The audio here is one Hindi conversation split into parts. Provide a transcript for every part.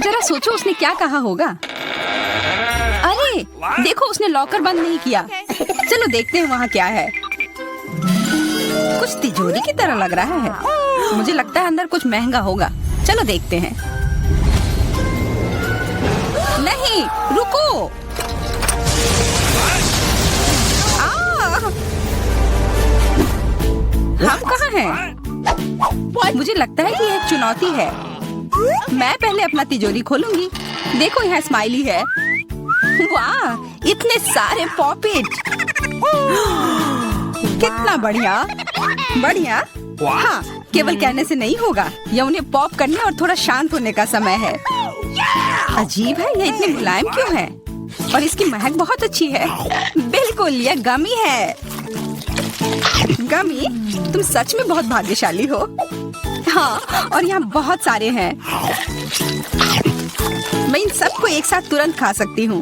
जरा सोचो उसने क्या कहा होगा। अरे देखो, उसने लॉकर बंद नहीं किया। चलो देखते हैं वहाँ क्या है। कुछ तिजोरी की तरह लग रहा है। मुझे लगता है अंदर कुछ महंगा होगा। चलो देखते हैं। नहीं, रुको। हम कहाँ हैं? मुझे लगता है कि ये एक चुनौती है। मैं पहले अपना तिजोरी खोलूंगी। देखो, यहाँ स्माइली है। वाह, इतने सारे पॉपिट। कितना बढ़िया। बढ़िया। हाँ, केवल कहने से नहीं होगा। यह उन्हें पॉप करने और थोड़ा शांत होने का समय है। अजीब है, यह इतनी मुलायम क्यों है? और इसकी महक बहुत अच्छी है। बिल्कुल, यह गमी है। गमी, तुम सच में बहुत भाग्यशाली हो। हाँ, और यहाँ बहुत सारे हैं। मैं इन सबको एक साथ तुरंत खा सकती हूँ।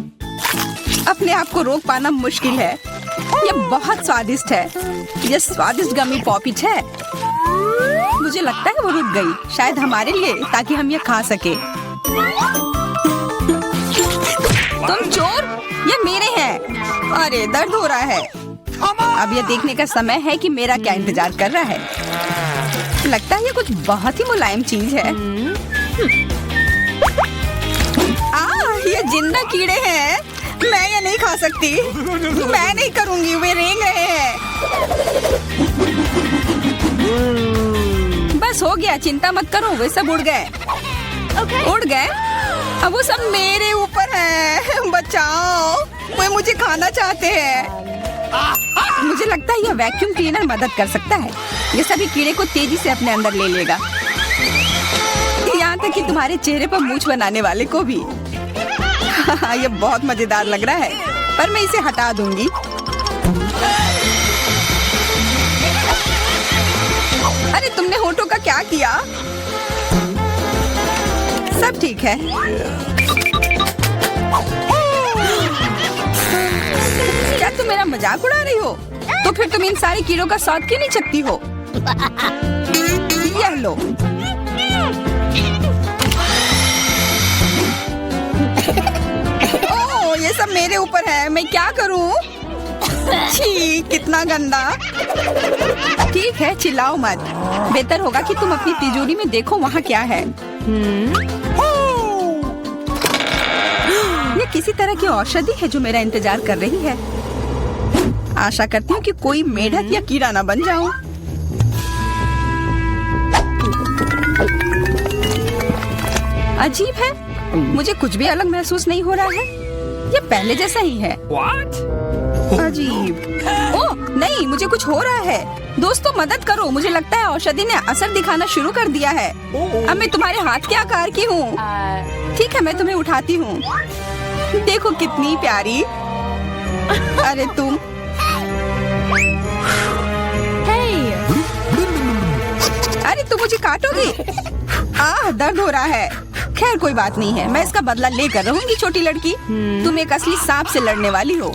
अपने आप को रोक पाना मुश्किल है। यह बहुत स्वादिष्ट है। यह स्वादिष्ट गमी पॉपिट है। मुझे लगता है वो रुक गई, शायद हमारे लिए, ताकि हम यह खा सके। तुम चोर, ये मेरे हैं। अरे दर्द हो रहा है। अब यह देखने का समय है कि मेरा क्या इंतजार कर रहा है। लगता है ये कुछ बहुत ही मुलायम चीज है। ये जिंदा कीड़े हैं। मैं ये नहीं खा सकती। मैं नहीं करूंगी, वे रेंग रहे हैं। बस हो गया, चिंता मत करो, वे सब उड़ गए। उड़ गए? अब वो सब मेरे ऊपर है। बचाओ, वे मुझे खाना चाहते हैं। मुझे लगता है यह वैक्यूम क्लीनर मदद कर सकता है। ये सभी कीड़े को तेजी से अपने अंदर ले लेगा, यहाँ तक कि तुम्हारे चेहरे पर मूंछ बनाने वाले को भी। ये बहुत मजेदार लग रहा है, पर मैं इसे हटा दूंगी। अरे तुमने होठों का क्या किया? सब ठीक है। क्या तुम मेरा मजाक उड़ा रही हो? तो फिर तुम इन सारे कीड़ों का स्वाद क्यों नहीं चखती हो? यह लो। ओह, ये सब मेरे ऊपर है। मैं क्या करूं? छी, कितना गंदा। ठीक है, चिल्लाओ मत। बेहतर होगा कि तुम अपनी तिजोरी में देखो वहाँ क्या है। ये किसी तरह की औषधि है जो मेरा इंतजार कर रही है। आशा करती हूँ कि कोई मेढक या कीड़ा ना बन जाऊं। अजीब है, मुझे कुछ भी अलग महसूस नहीं हो रहा है। ये पहले जैसा ही है। अजीब। ओह नहीं, मुझे कुछ हो रहा है। दोस्तों मदद करो, मुझे लगता है औषधि ने असर दिखाना शुरू कर दिया है। अब मैं तुम्हारे हाथ के आकार की हूँ। ठीक है, मैं तुम्हें उठाती हूँ। देखो कितनी प्यारी। अरे तुम। अरे तुम मुझे काटोगी? दर्द हो रहा है। खैर कोई बात नहीं है, मैं इसका बदला लेकर रहूंगी। छोटी लड़की, तुम एक असली सांप से लड़ने वाली हो।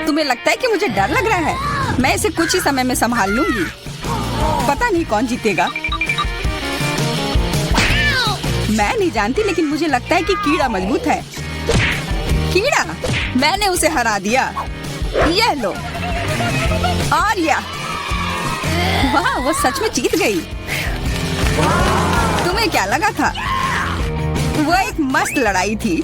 तुम्हें लगता है कि मुझे डर लग रहा है? मैं इसे कुछ ही समय में संभाल लूंगी। पता नहीं कौन जीतेगा। मैं नहीं जानती, लेकिन मुझे लगता है कि कीड़ा मजबूत है। कीड़ा, मैंने उसे हरा दिया। यह लो। और यह, वाह, वो सच में जीत गई। तुम्हें क्या लगा था? वो एक मस्त लड़ाई थी।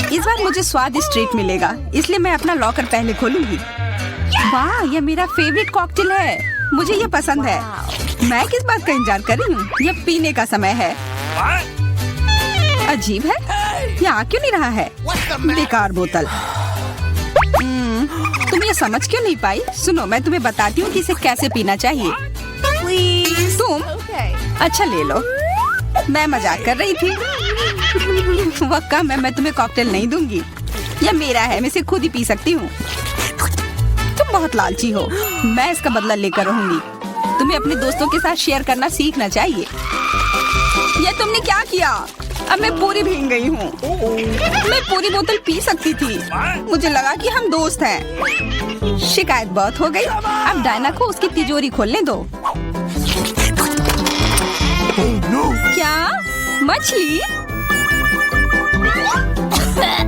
इस बार मुझे स्वादिष्ट ट्रीट मिलेगा, इसलिए मैं अपना लॉकर पहले खोलूंगी। वाह, यह मेरा फेवरेट कॉकटेल है। मुझे यह पसंद है। मैं किस बात का इंतजार कर रही हूँ? यह पीने का समय है। अजीब है, यह आ क्यों नहीं रहा है? बेकार बोतल। तुम ये समझ क्यों नहीं पाई? सुनो, मैं तुम्हें बताती हूँ कि इसे कैसे पीना चाहिए। तुम अच्छा ले लो। मैं मजाक कर रही थी। वह कम है, मैं तुम्हें कॉकटेल नहीं दूंगी। यह मेरा है, मैं इसे खुद ही पी सकती हूँ। तुम बहुत लालची हो। मैं इसका बदला लेकर रहूंगी। तुम्हें अपने दोस्तों के साथ शेयर करना सीखना चाहिए। यह तुमने क्या किया? अब मैं पूरी भीग गई हूँ। मैं पूरी बोतल पी सकती थी। मुझे लगा कि हम दोस्त हैं। शिकायत बहुत हो गई। अब डायना को उसकी तिजोरी खोलने दो। क्या मछली?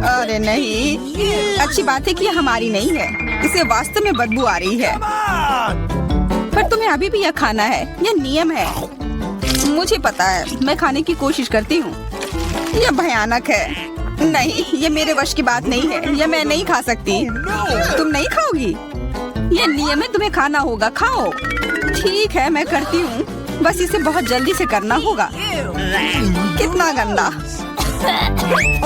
अरे नहीं, अच्छी बात है कि ये हमारी नहीं है। इसे वास्तव में बदबू आ रही है। पर तुम्हें अभी भी यह खाना है, यह नियम है। मुझे पता है, मैं खाने की कोशिश करती हूँ। यह भयानक है। नहीं, ये मेरे वश की बात नहीं है। यह मैं नहीं खा सकती। तुम नहीं खाओगी? यह नियम है, तुम्हें खाना होगा। खाओ। ठीक है, मैं करती हूँ। बस इसे बहुत जल्दी से करना होगा। कितना गंदा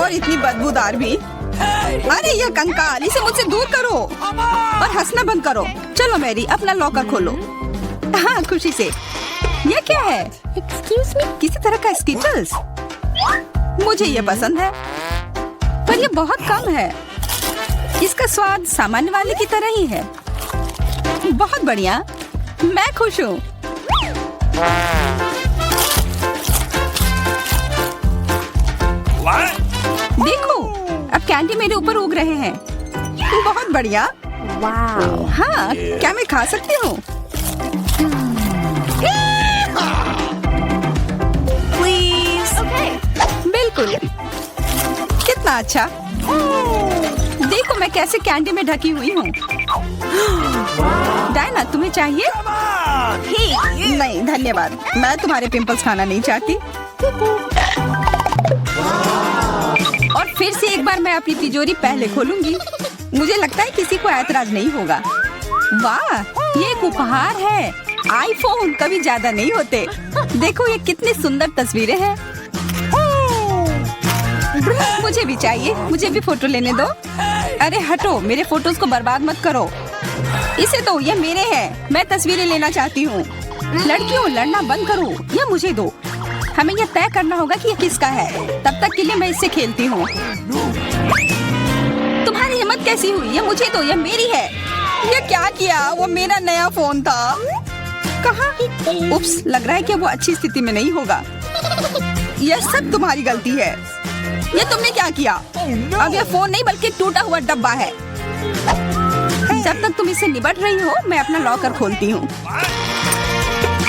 और इतनी बदबूदार भी। अरे यह कंकाल, इसे मुझसे दूर करो और हंसना बंद करो। चलो मैरी, अपना लॉकर खोलो। हाँ, खुशी से। यह क्या है? एक्सक्यूज मी, किसी तरह का स्किटल्स। मुझे ये पसंद है, पर यह बहुत कम है। इसका स्वाद सामान्य वाले की तरह ही है। बहुत बढ़िया, मैं खुश हूँ। देखो, अब कैंडी मेरे ऊपर उग रहे हैं। बहुत बढ़िया। हाँ, क्या मैं खा सकती हूँ? बिल्कुल। कितना अच्छा। देखो मैं कैसे कैंडी में ढकी हुई हूँ। डायना, तुम्हें चाहिए? नहीं धन्यवाद, मैं तुम्हारे पिंपल्स खाना नहीं चाहती। और फिर से एक बार मैं अपनी तिजोरी पहले खोलूंगी। मुझे लगता है किसी को ऐतराज नहीं होगा। वाह, ये एक उपहार है। आईफोन कभी ज्यादा नहीं होते। देखो ये कितनी सुंदर तस्वीरें हैं। मुझे भी चाहिए, मुझे भी फोटो लेने दो। अरे हटो, मेरे फोटोज को बर्बाद मत करो। इसे दो, ये मेरे हैं। मैं तस्वीरें लेना चाहती हूँ। लड़कियों, लड़ना बंद करो, यह मुझे दो। हमें यह तय करना होगा कि यह किसका है। तब तक के लिए मैं इससे खेलती हूँ। तुम्हारी हिम्मत कैसी हुई? यह मुझे दो, यह मेरी है। यह क्या किया? वो मेरा नया फोन था। कहाँ? उप्स, लग रहा है कि वो अच्छी स्थिति में नहीं होगा। यह सब तुम्हारी गलती है। यह तुमने क्या किया? अब यह फोन नहीं बल्कि टूटा हुआ डब्बा है। जब तक तुम इससे निपट रही हो, मैं अपना लॉकर खोलती हूँ।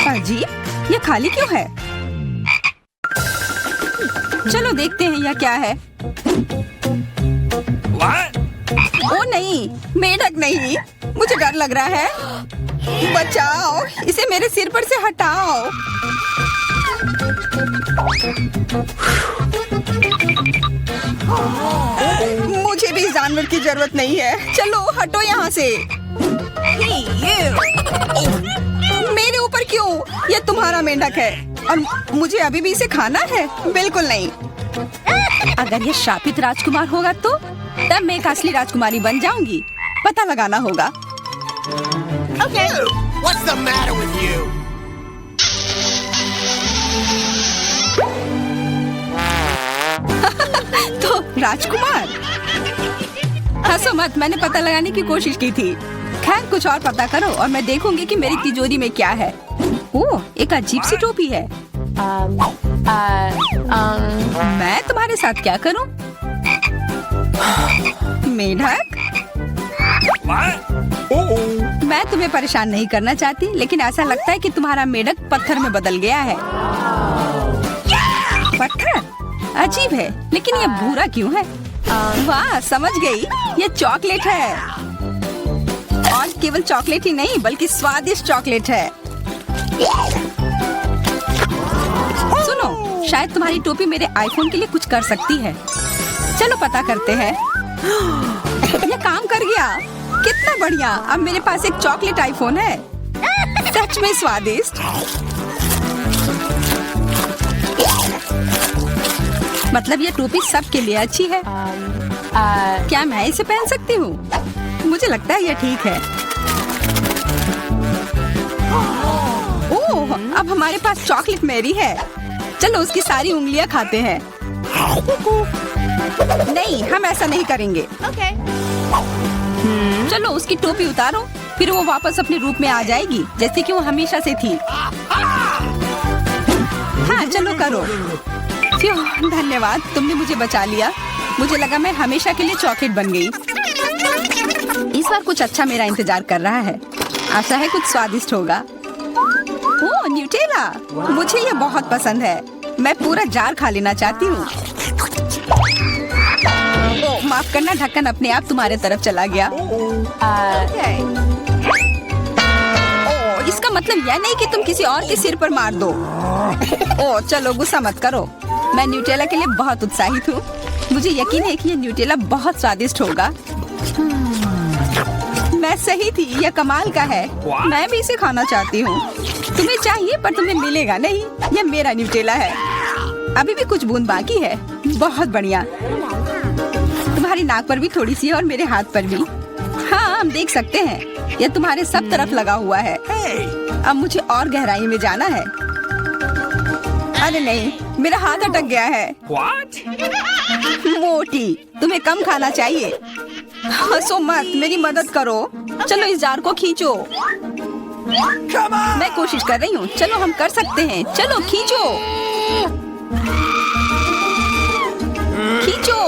अजीब, यह खाली क्यों है? चलो देखते हैं यह क्या है। ओ नहीं, मेढक नहीं। मुझे डर लग रहा है। बचाओ, इसे मेरे सिर पर से हटाओ। मुझे भी जानवर की जरूरत नहीं है। चलो हटो यहाँ से। मेरे ऊपर क्यों? यह तुम्हारा मेंढक है और मुझे अभी भी इसे खाना है? बिल्कुल नहीं। अगर ये शापित राजकुमार होगा तो तब मैं एक असली राजकुमारी बन जाऊंगी। पता लगाना होगा। Okay. What's the matter with you? तो राजकुमार, हंसो मत, मैंने पता लगाने की कोशिश की थी। खैर कुछ और पता करो और मैं देखूंगी कि मेरी तिजोरी में क्या है। ओह, एक अजीब सी टोपी है। मैं तुम्हारे साथ क्या करूं? मेढक, मैं तुम्हें परेशान नहीं करना चाहती, लेकिन ऐसा लगता है कि तुम्हारा मेढक पत्थर में बदल गया है। पत्थर? अजीब है, लेकिन ये भूरा क्यों है? वाह, समझ गई, ये चॉकलेट है। और केवल चॉकलेट ही नहीं बल्कि स्वादिष्ट चॉकलेट है। सुनो, शायद तुम्हारी टोपी मेरे आईफोन के लिए कुछ कर सकती है। चलो पता करते हैं। ये काम कर गया। कितना बढ़िया, अब मेरे पास एक चॉकलेट आईफोन है। सच में स्वादिष्ट। मतलब ये टोपी सबके लिए अच्छी है। क्या मैं इसे पहन सकती हूँ? मुझे लगता है ये ठीक है। ओह, अब हमारे पास चॉकलेट मैरी है। चलो उसकी सारी उंगलियां खाते हैं। नहीं, हम ऐसा नहीं करेंगे। चलो उसकी टोपी उतारो, फिर वो वापस अपने रूप में आ जाएगी जैसे कि वो हमेशा से थी। हाँ चलो करो। धन्यवाद, तुमने मुझे बचा लिया। मुझे लगा मैं हमेशा के लिए चॉकलेट बन गई। इस बार कुछ अच्छा मेरा इंतजार कर रहा है। आशा है कुछ स्वादिष्ट होगा। ओह, न्यूटेला, मुझे ये बहुत पसंद है। मैं पूरा जार खा लेना चाहती हूँ। ओह, माफ करना, ढक्कन अपने आप तुम्हारे तरफ चला गया। ओह, इसका मतलब यह नहीं कि तुम किसी और के सिर पर मार दो। ओह, चलो गुस्सा मत करो। मैं न्यूटेला के लिए बहुत उत्साहित हूँ। मुझे यकीन है कि ये न्यूटेला बहुत स्वादिष्ट होगा। मैं सही थी, यह कमाल का है। मैं भी इसे खाना चाहती हूँ। तुम्हें चाहिए पर तुम्हें मिलेगा नहीं। यह मेरा न्यूटेला है। अभी भी कुछ बूंद बाकी है। बहुत बढ़िया। तुम्हारी नाक पर भी थोड़ी सी है और मेरे हाथ पर भी। हाँ, हम देख सकते हैं। यह तुम्हारे सब तरफ लगा हुआ है। अब मुझे और गहराई में जाना है। अरे नहीं, मेरा हाथ अटक गया है। मोटी, तुम्हें कम खाना चाहिए। हंसो मत, मेरी मदद करो। चलो इस जार को खींचो। मैं कोशिश कर रही हूँ। चलो हम कर सकते हैं। चलो खींचो, खींचो।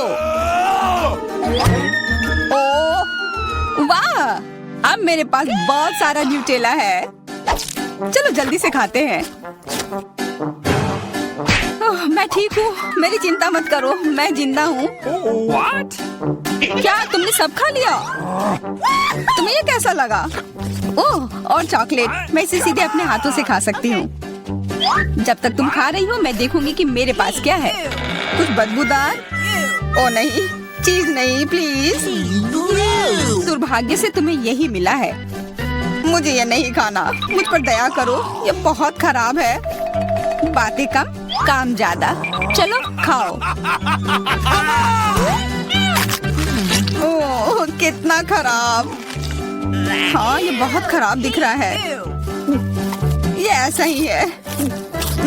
ओह वाह, अब मेरे पास बहुत सारा न्यूटेला है। चलो जल्दी से खाते हैं। ओह, मैं ठीक हूँ, मेरी चिंता मत करो, मैं जिंदा हूँ। क्या तुमने सब खा लिया? तुम्हें ये कैसा लगा? ओह, और चॉकलेट, मैं इसे सीधे अपने हाथों से खा सकती हूँ। जब तक तुम खा रही हो मैं देखूंगी कि मेरे पास क्या है। कुछ बदबूदार? ओ नहीं, चीज नहीं, प्लीज। दुर्भाग्य से तुम्हें यही मिला है। मुझे ये नहीं खाना। मुझ पर दया करो, ये बहुत खराब है। बातें कम, काम ज्यादा। चलो खाओ। ओह, कितना खराब। हाँ, ये बहुत खराब दिख रहा है। ये ऐसा ही है।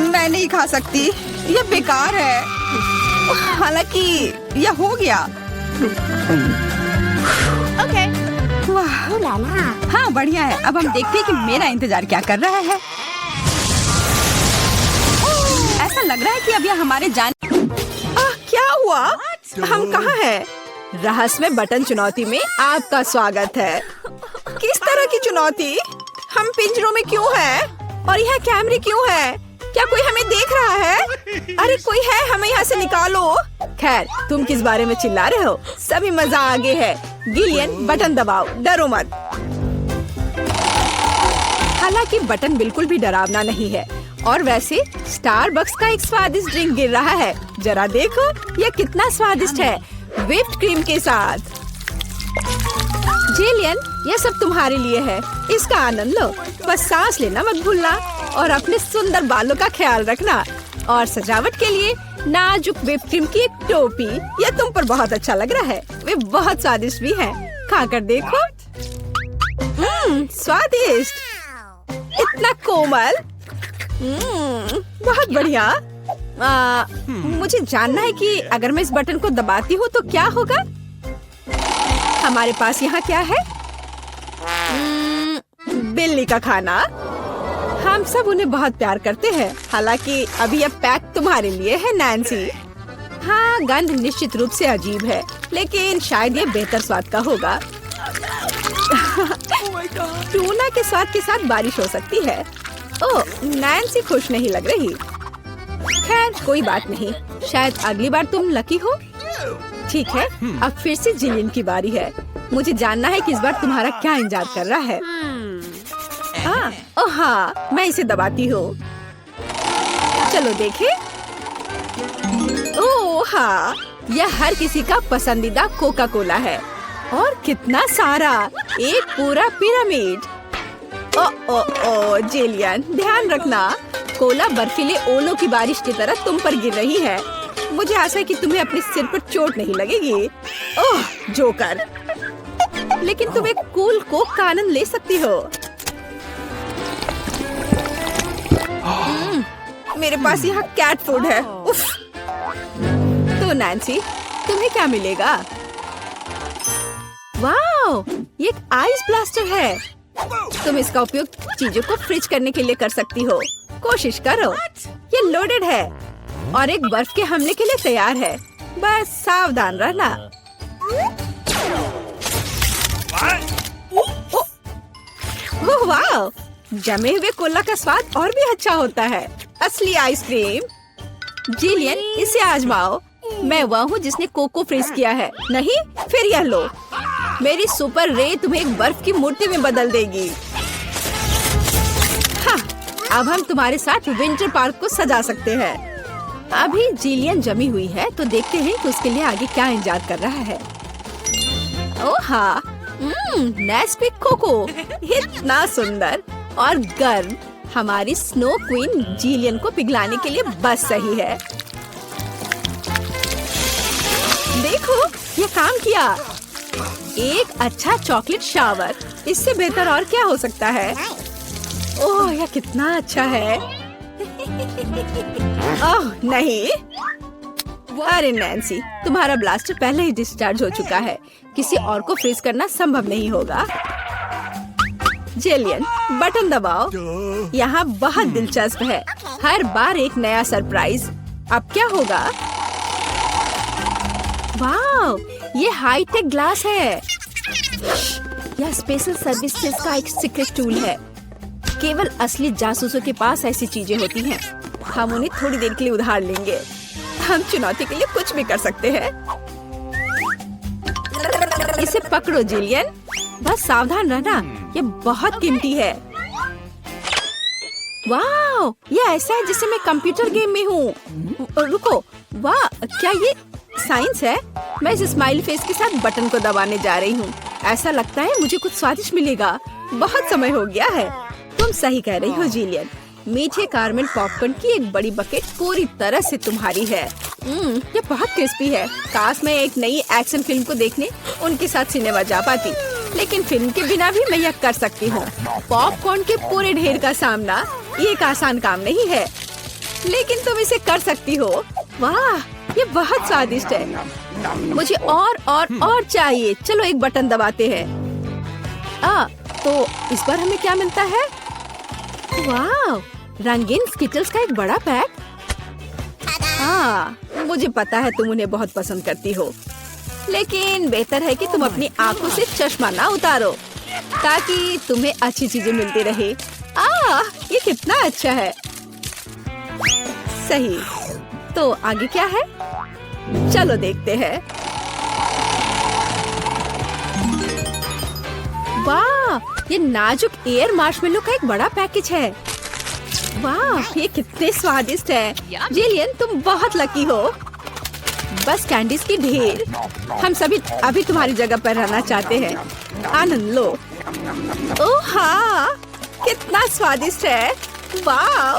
मैं नहीं खा सकती, ये बेकार है। हालांकि यह हो गया। Okay. वाह, Ooh la la. हाँ बढ़िया है। अब हम देखते हैं कि मेरा इंतजार क्या कर रहा है। ऐसा लग रहा है कि अब यह हमारे क्या हुआ? हम कहाँ हैं? रहस्यमय बटन चुनौती में आपका स्वागत है। किस तरह की चुनौती? हम पिंजरों में क्यों हैं? और यह कैमरे क्यों हैं? क्या कोई हमें देख रहा है? अरे कोई है, हमें यहाँ से निकालो। खैर, तुम किस बारे में चिल्ला रहे हो? सभी मजा आगे है। गिलियन, बटन दबाओ, डरो मत। हालांकि बटन बिल्कुल भी डरावना नहीं है। और वैसे स्टारबक्स का एक स्वादिष्ट ड्रिंक गिर रहा है। जरा देखो, यह कितना स्वादिष्ट है, व्हिप्ड क्रीम के साथ। जेलियन, यह सब तुम्हारे लिए है। इसका आनंद लो। बस सांस लेना मत भूलना और अपने सुंदर बालों का ख्याल रखना। और सजावट के लिए नाजुक व्हिप्ड क्रीम की एक टोपी। यह तुम पर बहुत अच्छा लग रहा है। वे बहुत स्वादिष्ट भी हैं। खाकर देखो। स्वादिष्ट, इतना कोमल। बहुत बढ़िया। मुझे जानना है कि अगर मैं इस बटन को दबाती हूँ तो क्या होगा? हमारे पास यहाँ क्या है? बिल्ली का खाना। हम सब उन्हें बहुत प्यार करते हैं। हालांकि अभी यह पैक तुम्हारे लिए है, नैन्सी। हाँ, गंध निश्चित रूप से अजीब है, लेकिन शायद ये बेहतर स्वाद का होगा। टूना के स्वाद के साथ बारिश हो सकती है। ओह, नैन्सी खुश नहीं लग रही। खैर, कोई बात नहीं। शायद अगली बार तुम लकी हो। ठीक है, अब फिर से जिलियन की बारी है। मुझे जानना है कि इस बार तुम्हारा क्या इंतजार कर रहा है। ओह हाँ, मैं इसे दबाती हूँ। चलो देखें। ओह हाँ, यह हर किसी का पसंदीदा कोका कोला है। और कितना सारा, एक पूरा पिरामिड। ओ जेलियन, ध्यान रखना, कोला बर्फीले ओलों की बारिश की तरह तुम पर गिर रही है। मुझे आशा है कि तुम्हें अपने सिर पर चोट नहीं लगेगी। ओह जोकर, लेकिन तुम एक कूल कोक का आनंद ले सकती हो। मेरे पास यहाँ कैट फूड है। उफ। तो नैन्सी, तुम्हें क्या मिलेगा? वाओ, ये एक आइस ब्लास्टर है। तुम इसका उपयोग चीजों को फ्रीज करने के लिए कर सकती हो। कोशिश करो। ये लोडेड है। और एक बर्फ के हमले के लिए तैयार है। बस सावधान रहना। ओह वाह, जमे हुए कोला का स्वाद और भी अच्छा होता है। असली आइसक्रीम। जिलियन, इसे आजमाओ। मैं वह हूँ जिसने कोको फ्रीज किया है। नहीं, फिर यह लो। मेरी सुपर रे तुम्हें एक बर्फ की मूर्ति में बदल देगी। हाँ, अब हम तुम्हारे साथ विंटर पार्क को सजा सकते हैं। अभी जिलियन जमी हुई है, तो देखते हैं कि उसके लिए आगे क्या इंतजार कर रहा है। ओह हाँ, नेस्क्विक कोको, इतना सुंदर और गर्म। हमारी स्नो क्वीन जिलियन को पिघलाने के लिए बस सही है। देखो, ये काम किया। एक अच्छा चॉकलेट शावर, इससे बेहतर और क्या हो सकता है। ओह, यह कितना अच्छा है। ओह नहीं, अरे नैन्सी, तुम्हारा ब्लास्टर पहले ही डिस्चार्ज हो चुका है। किसी और को फ्रीज करना संभव नहीं होगा। जिलियन, बटन दबाओ। यहाँ बहुत दिलचस्प है। हर बार एक नया सरप्राइज। अब क्या होगा? वाह, ये हाईटेक ग्लास है। यह स्पेशल सर्विसेज का एक सीक्रेट टूल है। केवल असली जासूसों के पास ऐसी चीजें होती हैं। हम उन्हें थोड़ी देर के लिए उधार लेंगे। हम चुनौती के लिए कुछ भी कर सकते हैं। इसे पकड़ो जिलियन, बस सावधान रहना, ये बहुत कीमती है। वाह, ये ऐसा है जैसे मैं कंप्यूटर गेम में हूँ। रुको, वाह, क्या ये साइंस है? मैं इस स्माइली फेस के साथ बटन को दबाने जा रही हूँ। ऐसा लगता है मुझे कुछ स्वादिष्ट मिलेगा। बहुत समय हो गया है। तुम सही कह रही हो जिलियन। मीठे कारमेल पॉपकॉर्न की एक बड़ी बकेट पूरी तरह से तुम्हारी है। ये बहुत क्रिस्पी है। काश मैं एक नई एक्शन फिल्म को देखने उनके साथ सिनेमा जा पाती, लेकिन फिल्म के बिना भी मैं यह कर सकती हूँ। पॉपकॉर्न के पूरे ढेर का सामना ये एक आसान काम नहीं है, लेकिन तुम इसे कर सकती हो। वाह, ये बहुत स्वादिष्ट है। मुझे और चाहिए। चलो एक बटन दबाते हैं। तो इस बार हमें क्या मिलता है? वाह, रंगीन स्किटल्स का एक बड़ा पैक। हाँ, मुझे पता है तुम उन्हें बहुत पसंद करती हो, लेकिन बेहतर है कि तुम अपनी आंखों से चश्मा ना उतारो, ताकि तुम्हें अच्छी चीजें मिलती रहे। ये कितना अच्छा है। सही, तो आगे क्या है? चलो देखते हैं। वाह, ये नाजुक एयर मार्शमेलो का एक बड़ा पैकेज है। वाह, ये कितने स्वादिष्ट है। जिलियन, तुम बहुत लकी हो। बस कैंडीज की ढेर। हम सभी अभी तुम्हारी जगह पर रहना चाहते हैं। आनंद लो। ओह हाँ, कितना स्वादिष्ट है। वाह,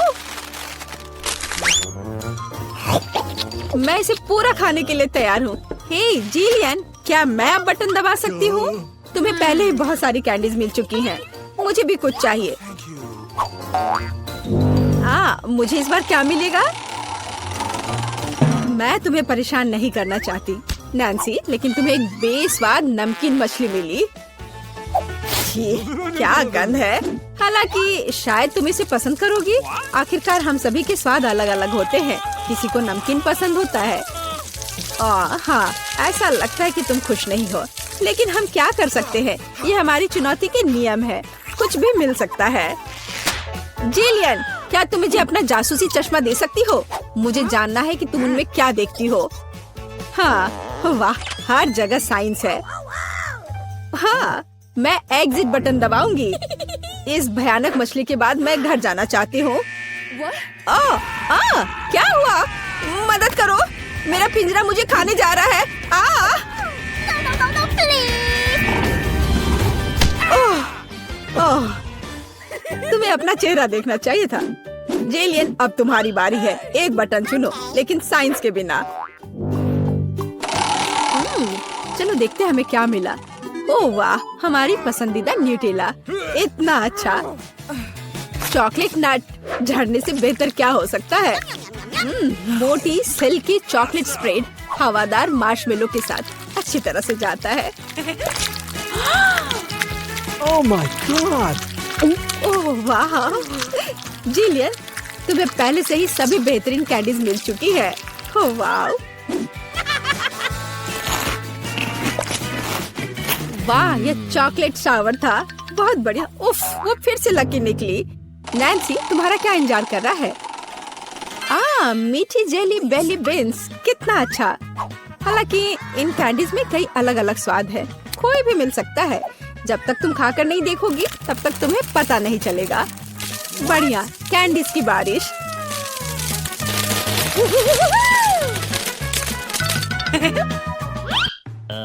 मैं इसे पूरा खाने के लिए तैयार हूँ। हे जिलियन, क्या मैं अब बटन दबा सकती हूँ? तुम्हें पहले ही बहुत सारी कैंडीज मिल चुकी हैं। मुझे भी कुछ चाहिए। मुझे इस बार क्या मिलेगा? मैं तुम्हें परेशान नहीं करना चाहती नैन्सी, लेकिन तुम्हें एक बेस्वाद नमकीन मछली मिली। क्या गंध है। हालांकि शायद तुम इसे पसंद करोगी। आखिरकार हम सभी के स्वाद अलग अलग होते हैं। किसी को नमकीन पसंद होता है। हाँ, ऐसा लगता है कि तुम खुश नहीं हो, लेकिन हम क्या कर सकते हैं? ये हमारी चुनौती के नियम है। कुछ भी मिल सकता है। जिलियन, क्या तुम मुझे अपना जासूसी चश्मा दे सकती हो? मुझे जानना है कि तुम उनमें क्या देखती हो। हाँ, वाह, हर जगह साइंस है। हाँ, मैं एग्जिट बटन दबाऊंगी। इस भयानक मछली के बाद मैं घर जाना चाहती हूँ। क्या हुआ? मदद करो, मेरा पिंजरा मुझे खाने जा रहा है। तुम्हें अपना चेहरा देखना चाहिए था। जिलियन, अब तुम्हारी बारी है। एक बटन चुनो, लेकिन साइंस के बिना। चलो देखते हैं हमें क्या मिला। ओह वाह, हमारी पसंदीदा न्यूटेला। इतना अच्छा। चॉकलेट नट झड़ने से बेहतर क्या हो सकता है? मोटी सिल्की चॉकलेट स्प्रेड हवादार मार्शमेलो के साथ अच्छी तरह से जाता है। Oh my God! ओह वाह, जिलियन, तुम्हें पहले से ही सभी बेहतरीन कैंडीज मिल चुकी है। ओह वाह, वाह, ये चॉकलेट शावर था, बहुत बढ़िया। उफ, वो फिर से लकी निकली। नैन्सी, तुम्हारा क्या इंतजार कर रहा है? मीठी जेली बेली बीन्स, कितना अच्छा। हालांकि इन कैंडीज में कई अलग अलग स्वाद है, कोई भी मिल सकता है। जब तक तुम खाकर नहीं देखोगी तब तक तुम्हें पता नहीं चलेगा। बढ़िया, कैंडीज की बारिश।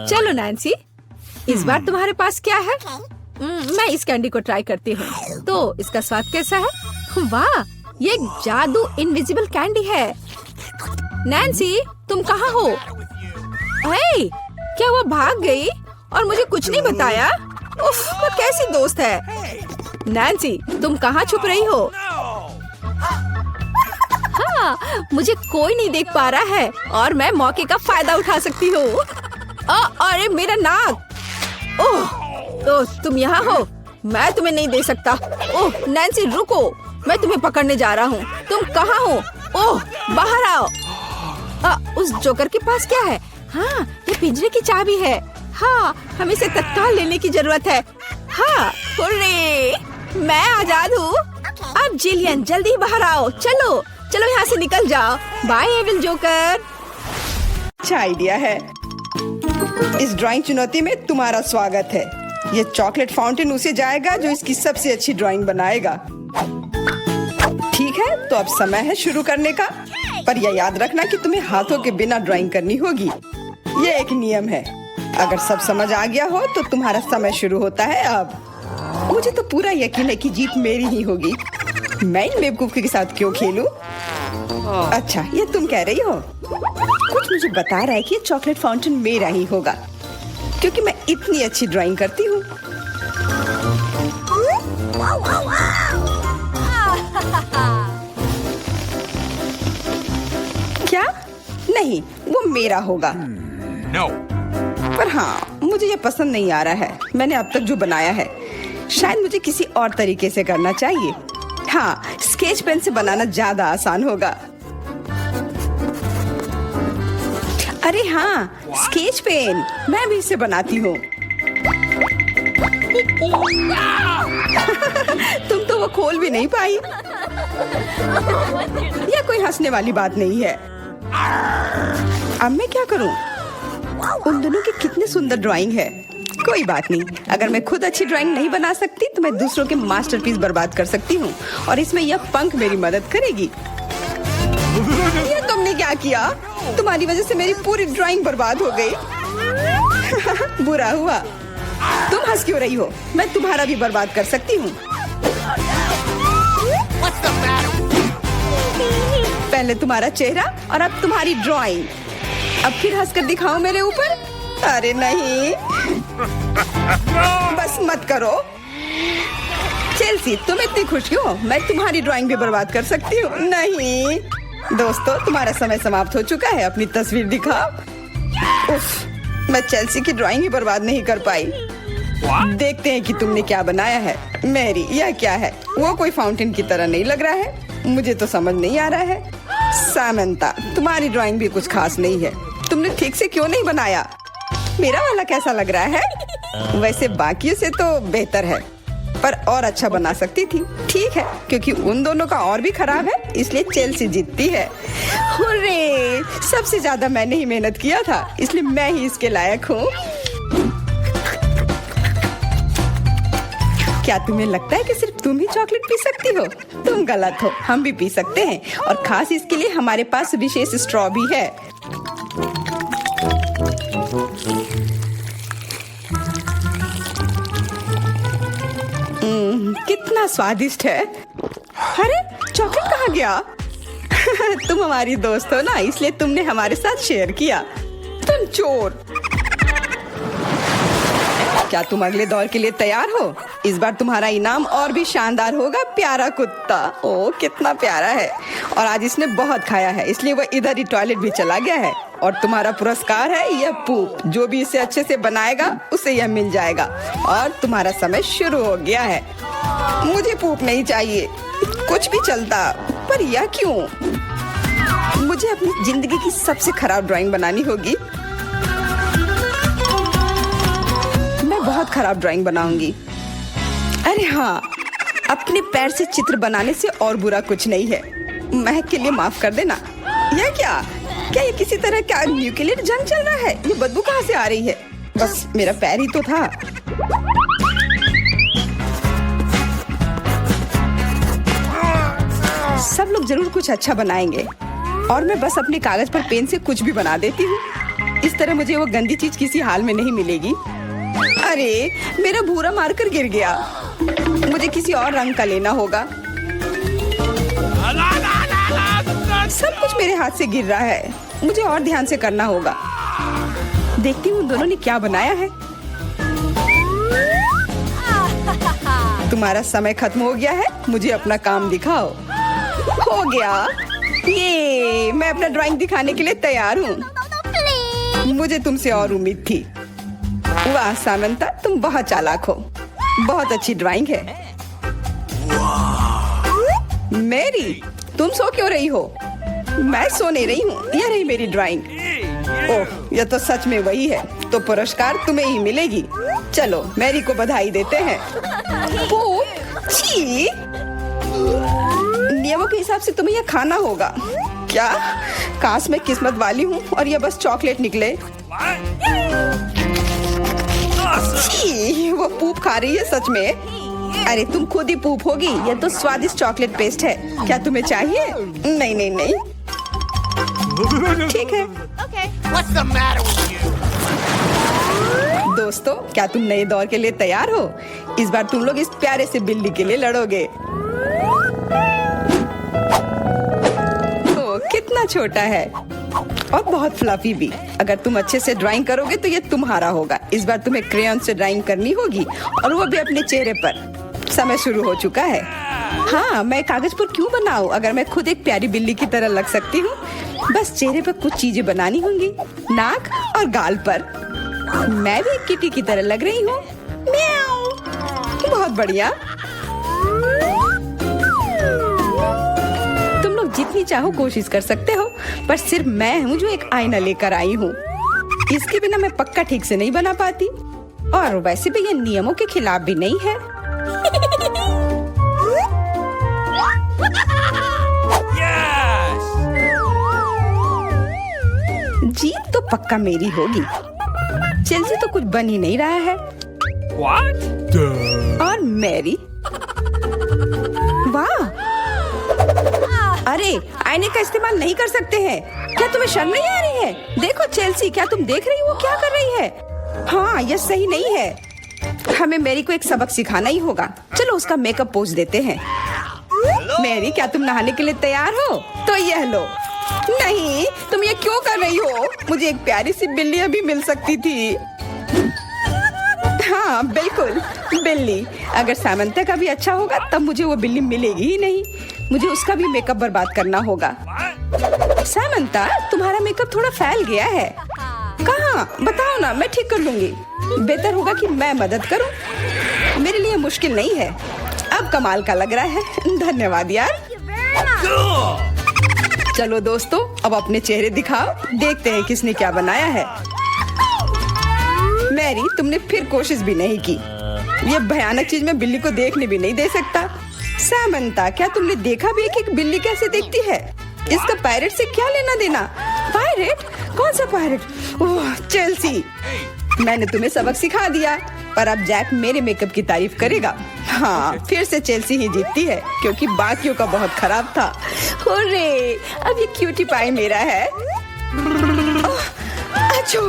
चलो नैन्सी, इस बार तुम्हारे पास क्या है? मैं इस कैंडी को ट्राई करती हूँ। तो इसका स्वाद कैसा है? वाह, ये एक जादू इनविजिबल कैंडी है। नैन्सी, तुम कहाँ हो? हे, क्या वो भाग गई और मुझे कुछ नहीं बताया? उफ, वो कैसी दोस्त है। नैन्सी, तुम कहाँ छुप रही हो? हाँ, मुझे कोई नहीं देख पा रहा है और मैं मौके का फायदा उठा सकती हूँ। अरे मेरा नाक। ओह, तुम यहाँ हो? मैं तुम्हें नहीं दे सकता। ओह नैन्सी, रुको, मैं तुम्हें पकड़ने जा रहा हूँ। तुम कहाँ हो? ओह, बाहर आओ। उस जोकर के पास क्या है? हाँ, ये पिंजरे की चाबी है। हाँ, हमें इसे तत्काल लेने की जरूरत है। हाँ, हुर्रे, मैं आजाद हूँ। अब जिलियन, जल्दी बाहर आओ। चलो चलो, यहाँ से निकल जाओ। Bye evil joker. अच्छा आइडिया है। इस ड्राइंग चुनौती में तुम्हारा स्वागत है। ये चॉकलेट फाउंटेन उसे जाएगा जो इसकी सबसे अच्छी ड्राइंग बनाएगा। ठीक है, तो अब समय है शुरू करने का। पर यह याद रखना कि तुम्हें हाथों के बिना ड्राइंग करनी होगी। ये एक नियम है। अगर सब समझ आ गया हो तो तुम्हारा समय शुरू होता है अब। मुझे तो पूरा यकीन है कि जीत मेरी ही होगी। मैं इन बेवकूफ के साथ क्यों खेलूं? अच्छा, ये तुम कह रही हो? कुछ मुझे बता रहा है कि ये चॉकलेट फाउंटेन मेरा ही होगा, क्योंकि मैं इतनी अच्छी ड्राइंग करती हूँ। क्या? नहीं, वो मेरा होगा। No. पर हाँ, मुझे ये पसंद नहीं आ रहा है। मैंने अब तक जो बनाया है, शायद मुझे किसी और तरीके से करना चाहिए। हाँ, स्केच पेन से बनाना ज्यादा आसान होगा। अरे हाँ, स्केच पेन, मैं भी इसे बनाती हूँ। तुम तो वो खोल भी नहीं पाई। यह कोई हंसने वाली बात नहीं है। अब मैं क्या करूं? उन दोनों की कितनी सुंदर ड्राइंग है। कोई बात नहीं, अगर मैं खुद अच्छी ड्राइंग नहीं बना सकती तो मैं दूसरों के मास्टरपीस बर्बाद कर सकती हूँ, और इसमें यह पंख मेरी मदद करेगी। ये तुमने क्या किया? तुम्हारी वजह से मेरी पूरी ड्राइंग बर्बाद हो गई। बुरा हुआ। तुम हंस क्यों रही हो? मैं तुम्हारा भी बर्बाद कर सकती हूँ। पहले तुम्हारा चेहरा और अब तुम्हारी ड्राइंग। अब फिर हंसकर दिखाओ मेरे ऊपर। अरे नहीं, बस मत करो। चेल्सी, तुम इतनी खुश क्यों? मैं तुम्हारी ड्राइंग भी बर्बाद कर सकती हूँ। नहीं दोस्तों, तुम्हारा समय समाप्त हो चुका है। अपनी तस्वीर दिखाओ। उफ, मैं चेल्सी की ड्राइंग ही बर्बाद नहीं कर पाई। देखते हैं कि तुमने क्या बनाया है। मैरी, यह क्या है? वो कोई फाउंटेन की तरह नहीं लग रहा है। मुझे तो समझ नहीं आ रहा है। सामंता, तुम्हारी ड्राइंग भी कुछ खास नहीं है। तुमने ठीक से क्यों नहीं बनाया? मेरा वाला कैसा लग रहा है? वैसे बाकियों से तो बेहतर है, पर और अच्छा बना सकती थी। ठीक है, क्योंकि उन दोनों का और भी खराब है, इसलिए चेल्सी जीतती है। हुर्रे! सबसे ज्यादा मैंने ही मेहनत किया था, इसलिए मैं ही इसके लायक हूँ। क्या तुम्हें लगता है कि सिर्फ तुम ही चॉकलेट पी सकती हो? तुम गलत हो, हम भी पी सकते हैं, और खास इसके लिए हमारे पास विशेष स्ट्रॉ भी है। कितना स्वादिष्ट है। अरे चॉकलेट कहाँ गया? तुम हमारी दोस्त हो ना, इसलिए तुमने हमारे साथ शेयर किया। तुम चोर। क्या तुम अगले दौर के लिए तैयार हो? इस बार तुम्हारा इनाम और भी शानदार होगा। प्यारा कुत्ता, ओ कितना प्यारा है, और आज इसने बहुत खाया है, इसलिए वह इधर ही टॉयलेट भी चला गया है। और तुम्हारा पुरस्कार है यह पूप। जो भी इसे अच्छे से बनाएगा उसे यह मिल जाएगा। और तुम्हारा समय शुरू हो गया है। मुझे पूप नहीं चाहिए, कुछ भी चलता, पर यह क्यों? मुझे अपनी जिंदगी की सबसे खराब ड्राइंग बनानी होगी। मैं बहुत खराब ड्राइंग बनाऊंगी। अरे हाँ, अपने पैर से चित्र बनाने से और बुरा कुछ नहीं है। महक के लिए माफ कर देना। यह क्या ये किसी तरह का न्यूक्लियर जंग चल रहा है? ये बदबू कहाँ से आ रही है? बस मेरा पैर ही तो था। सब लोग जरूर कुछ अच्छा बनाएंगे और मैं बस अपने कागज पर पेन से कुछ भी बना देती हूँ। इस तरह मुझे वो गंदी चीज किसी हाल में नहीं मिलेगी। अरे, मेरा भूरा मार्कर गिर गया। मुझे किसी और रंग का लेना होगा। सब कुछ मेरे हाथ से गिर रहा है। मुझे और ध्यान से करना होगा। देखती हूँ दोनों ने क्या बनाया है। तुम्हारा समय खत्म हो गया है। मुझे अपना काम दिखाओ। हो गया। ये मैं अपना ड्राइंग दिखाने के लिए तैयार हूँ। मुझे तुमसे और उम्मीद थी। वाह सामंता, तुम बहुत चालाक हो। बहुत अच्छी ड्राइंग है। मेरी, तुम सो क्यों रही हो? मैं सो नहीं रही हूँ। यह रही मेरी ड्राइंग। ओह, यह तो सच में वही है। तो पुरस्कार तुम्हें ही मिलेगी। चलो मैरी को बधाई देते हैं। छी! नियमों के हिसाब से तुम्हें यह खाना होगा। क्या? काश मैं किस्मत वाली हूँ और यह बस चॉकलेट निकले। छी! वो पूप खा रही है सच में। अरे तुम खुद ही पूप होगी। यह तो स्वादिष्ट चॉकलेट पेस्ट है। क्या तुम्हें चाहिए? नहीं नहीं नहीं। ठीक है। What's the matter with you? दोस्तों, क्या तुम नए दौर के लिए तैयार हो? इस बार तुम लोग इस प्यारे से बिल्ली के लिए लड़ोगे। ओ, कितना छोटा है और बहुत फ्लफी भी। अगर तुम अच्छे से ड्राइंग करोगे तो ये तुम्हारा होगा। इस बार तुम्हें क्रेयॉन से ड्राइंग करनी होगी और वो भी अपने चेहरे पर। समय शुरू हो चुका है। हाँ, मैं कागज पर क्यों बनाऊं अगर मैं खुद एक प्यारी बिल्ली की तरह लग सकती हूँ। बस चेहरे पर कुछ चीजें बनानी होंगी। नाक और गाल पर। मैं भी एक किटी की तरह लग रही हूँ। म्याऊ। बहुत बढ़िया। तुम लोग जितनी चाहो कोशिश कर सकते हो, पर सिर्फ मैं हूँ जो एक आईना लेकर आई हूँ। इसके बिना मैं पक्का ठीक से नहीं बना पाती। और वैसे भी ये नियमों के खिलाफ भी नहीं है। जीत तो पक्का मेरी होगी। चेल्सी तो कुछ बन ही नहीं रहा है। What? और मैरी। वाह! अरे, आईने का इस्तेमाल नहीं कर सकते हैं। क्या तुम्हें शर्म नहीं आ रही है? देखो चेल्सी, क्या तुम देख रही हो वो क्या कर रही है? हाँ, यह सही नहीं है। हमें मैरी को एक सबक सिखाना ही होगा। चलो उसका मेकअप पोज देते हैं। मैरी, क्या तुम नहाने के लिए तैयार हो? तो यह लो। नहीं, तुम ये क्यों कर रही हो? मुझे एक प्यारी सी बिल्ली अभी मिल सकती थी। हाँ बिल्कुल, बिल्ली। अगर सामंता का भी अच्छा होगा तब मुझे वो बिल्ली मिलेगी ही नहीं। मुझे उसका भी मेकअप बर्बाद करना होगा। सामंता, तुम्हारा मेकअप थोड़ा फैल गया है। कहाँ? बताओ ना, मैं ठीक कर लूंगी। बेहतर होगा कि मैं मदद करूं। मेरे लिए मुश्किल नहीं है। अब कमाल का लग रहा है। धन्यवाद यार। चलो दोस्तों, अब अपने चेहरे दिखाओ। देखते हैं किसने क्या बनाया है। मैरी, तुमने फिर कोशिश भी नहीं की। ये भयानक चीज मैं बिल्ली को देखने भी नहीं दे सकता। सामंता, क्या तुमने देखा भी एक बिल्ली कैसे देखती है? इसका पायरेट से क्या लेना देना? पायरेट? कौन सा पायरेट? ओह, चेल्सी, मैंने तुम्हें सबक सिखा दिया, पर अब जैक मेरे मेकअप की तारीफ करेगा। हाँ, फिर से चेल्सी ही जीतती है क्योंकि बाकियों का बहुत खराब था। हुर्रे, अब ये क्यूटी पाई मेरा है। अच्छो,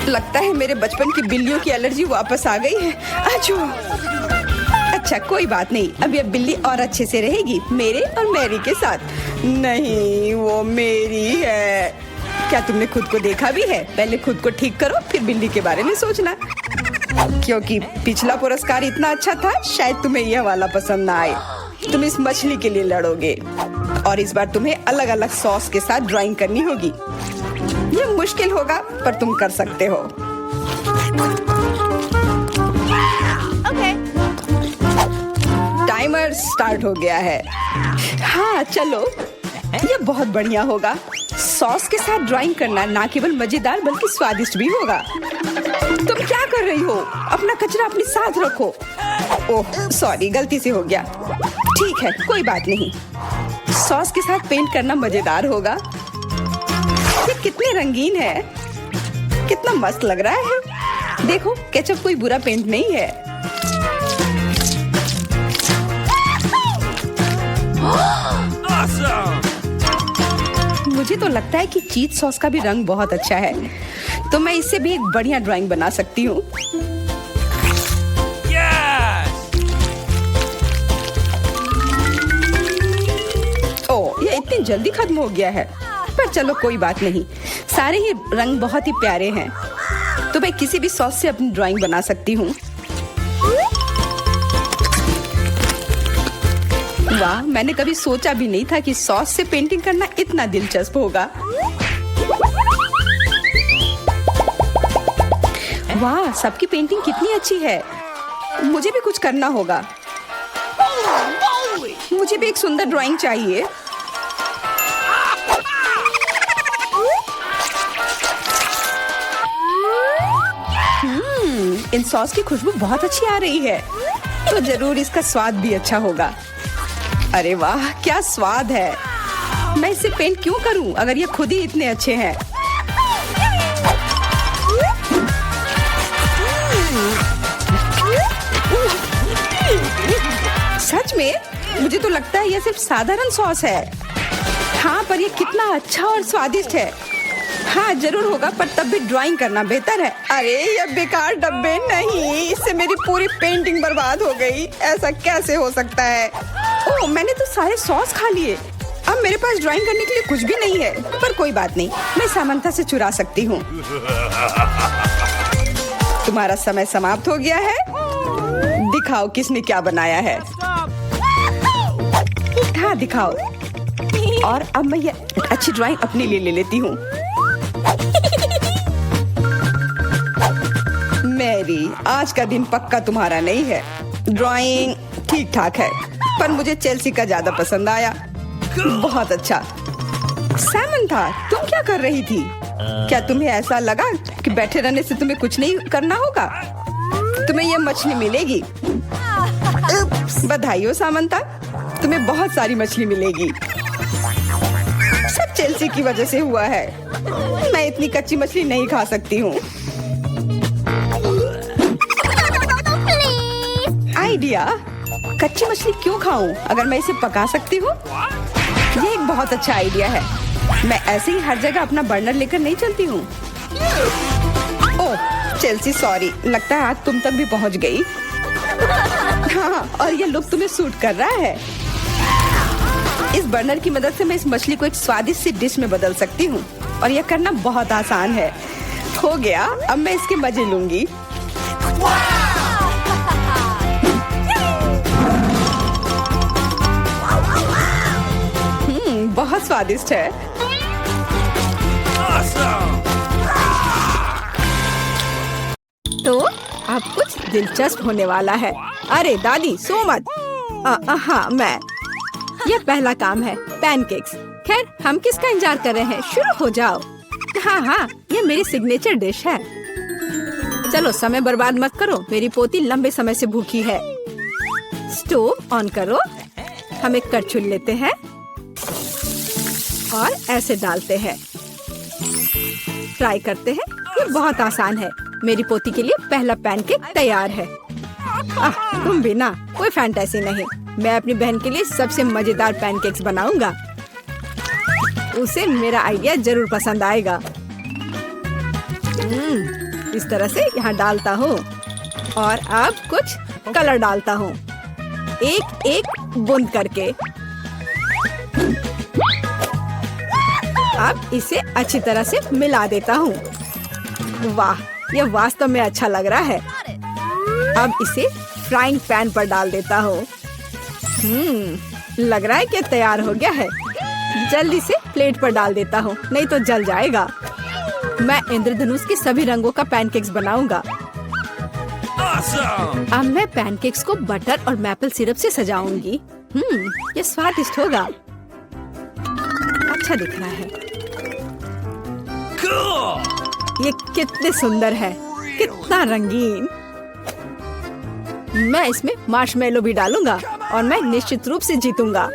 लगता है मेरे बचपन की बिल्लियों की एलर्जी वापस आ गई है। अच्छो। अच्छा, कोई बात नहीं। अब ये बिल्ली और अच्छे से रहेगी मेरे और मैरी के साथ। नहीं, वो मेरी है। क्या तुमने खुद को देखा भी है? पहले खुद को ठीक करो, फिर बिल्ली के बारे में सोचना। क्योंकि पिछला पुरस्कार इतना अच्छा था, शायद तुम्हें यह वाला पसंद ना आए। तुम इस मछली के लिए लड़ोगे और इस बार तुम्हें अलग अलग सॉस के साथ ड्राइंग करनी होगी। यह मुश्किल होगा, पर तुम कर सकते हो। टाइमर कलर स्टार्ट हो गया है। हाँ चलो, ये बहुत बढ़िया होगा। सॉस के साथ ड्राइंग करना ना केवल मजेदार बल्कि स्वादिष्ट भी होगा। तुम क्या कर रही हो? अपना कचरा अपने साथ रखो। ओह सॉरी, गलती से हो गया। ठीक है, कोई बात नहीं। सॉस के साथ पेंट करना मजेदार होगा। ये कितने रंगीन है, कितना मस्त लग रहा है। देखो, केचप कोई बुरा पेंट नहीं है। मुझे तो लगता है कि चीज सॉस का भी रंग बहुत अच्छा है, तो मैं इससे भी एक बढ़िया ड्राइंग बना सकती हूँ। ओह, ये इतनी जल्दी खत्म हो गया है, पर चलो कोई बात नहीं। सारे ही रंग बहुत ही प्यारे हैं, तो मैं किसी भी सॉस से अपनी ड्राइंग बना सकती हूँ। वाह, मैंने कभी सोचा भी नहीं था कि सॉस से पेंटिंग करना इतना दिलचस्प होगा। वाह, सबकी पेंटिंग कितनी अच्छी है। मुझे भी कुछ करना होगा। मुझे भी एक सुंदर ड्राइंग चाहिए। इन सॉस की खुशबू बहुत अच्छी आ रही है, तो जरूर इसका स्वाद भी अच्छा होगा। अरे वाह, क्या स्वाद है। मैं इसे पेंट क्यों करूं अगर ये खुद ही इतने अच्छे हैं। सच में? मुझे तो लगता है ये सिर्फ साधारण सॉस है। हाँ, पर ये कितना अच्छा और स्वादिष्ट है। हाँ जरूर होगा, पर तब भी ड्राइंग करना बेहतर है। अरे ये बेकार डब्बे नहीं, इससे मेरी पूरी पेंटिंग बर्बाद हो गई। ऐसा कैसे हो सकता है? ओह, मैंने तो सारे सॉस खा लिए। अब मेरे पास ड्राइंग करने के लिए कुछ भी नहीं है, पर कोई बात नहीं, मैं सामंथा से चुरा सकती हूँ। तुम्हारा समय समाप्त हो गया है। दिखाओ किसने क्या बनाया है। हाँ दिखाओ। और अब मैं ये अच्छी ड्राइंग अपने लिए ले लेती हूँ। मैरी, आज का दिन पक्का तुम्हारा नहीं है। ड्राइंग ठीक ठाक है, पर मुझे चेल्सी का ज्यादा पसंद आया। बहुत अच्छा। सामंथा, तुम क्या कर रही थी? क्या तुम्हें ऐसा लगा कि बैठे रहने से तुम्हें कुछ नहीं करना होगा? तुम्हें ये मछली मिलेगी। बधाई हो सामंथा, तुम्हें बहुत सारी मछली मिलेगी। सब चेल्सी की वजह से हुआ है। मैं इतनी कच्ची मछली नहीं खा सकती हूँ। आइडिया, कच्ची मछली क्यों खाऊं अगर मैं इसे पका सकती हूँ? ये एक बहुत अच्छा आइडिया है। मैं ऐसे ही हर जगह अपना बर्नर लेकर नहीं चलती हूँ। ओह चेल्सी, सॉरी, लगता है आग तुम तक भी पहुँच गई। हाँ, और ये लुक तुम्हें सूट कर रहा है। इस बर्नर की मदद से मैं इस मछली को एक स्वादिष्ट सी डिश में बदल सकती हूँ, और यह करना बहुत आसान है। हो गया, अब मैं इसके मजे लूंगी। बहुत स्वादिष्ट है। तो अब कुछ दिलचस्प होने वाला है। अरे दादी, सो मत। हाँ, मैं। यह पहला काम है, पैनकेक्स। खैर, हम किसका इंतजार कर रहे हैं? शुरू हो जाओ। हाँ, ये मेरी सिग्नेचर डिश है। चलो, समय बर्बाद मत करो, मेरी पोती लंबे समय से भूखी है। स्टोव ऑन करो। हम एक करछुल लेते हैं और ऐसे डालते हैं। फ्राई करते हैं। ये बहुत आसान है। मेरी पोती के लिए पहला पैनकेक तैयार है। तुम भी ना, कोई फैंटेसी नहीं। मैं अपनी बहन के लिए सबसे मजेदार पैनकेक्स बनाऊंगा। उसे मेरा आइडिया जरूर पसंद आएगा। इस तरह से यहाँ डालता हूँ और अब कुछ कलर डालता हूँ, एक एक बूंद करके। अब इसे अच्छी तरह से मिला देता हूँ। वाह, यह वास्तव में अच्छा लग रहा है। अब इसे फ्राइंग पैन पर डाल देता हूँ। लग रहा है कि तैयार हो गया है। जल्दी से प्लेट पर डाल देता हूँ, नहीं तो जल जाएगा। मैं इंद्रधनुष के सभी रंगों का पैनकेक्स बनाऊंगा। अब मैं पैनकेक्स को बटर और मैपल सिरप से सजाऊंगी। ये स्वादिष्ट होगा। अच्छा दिख रहा है। ये कितने सुंदर है, कितना रंगीन। मैं इसमें मार्शमेलो भी डालूंगा और मैं निश्चित रूप से जीतूंगा।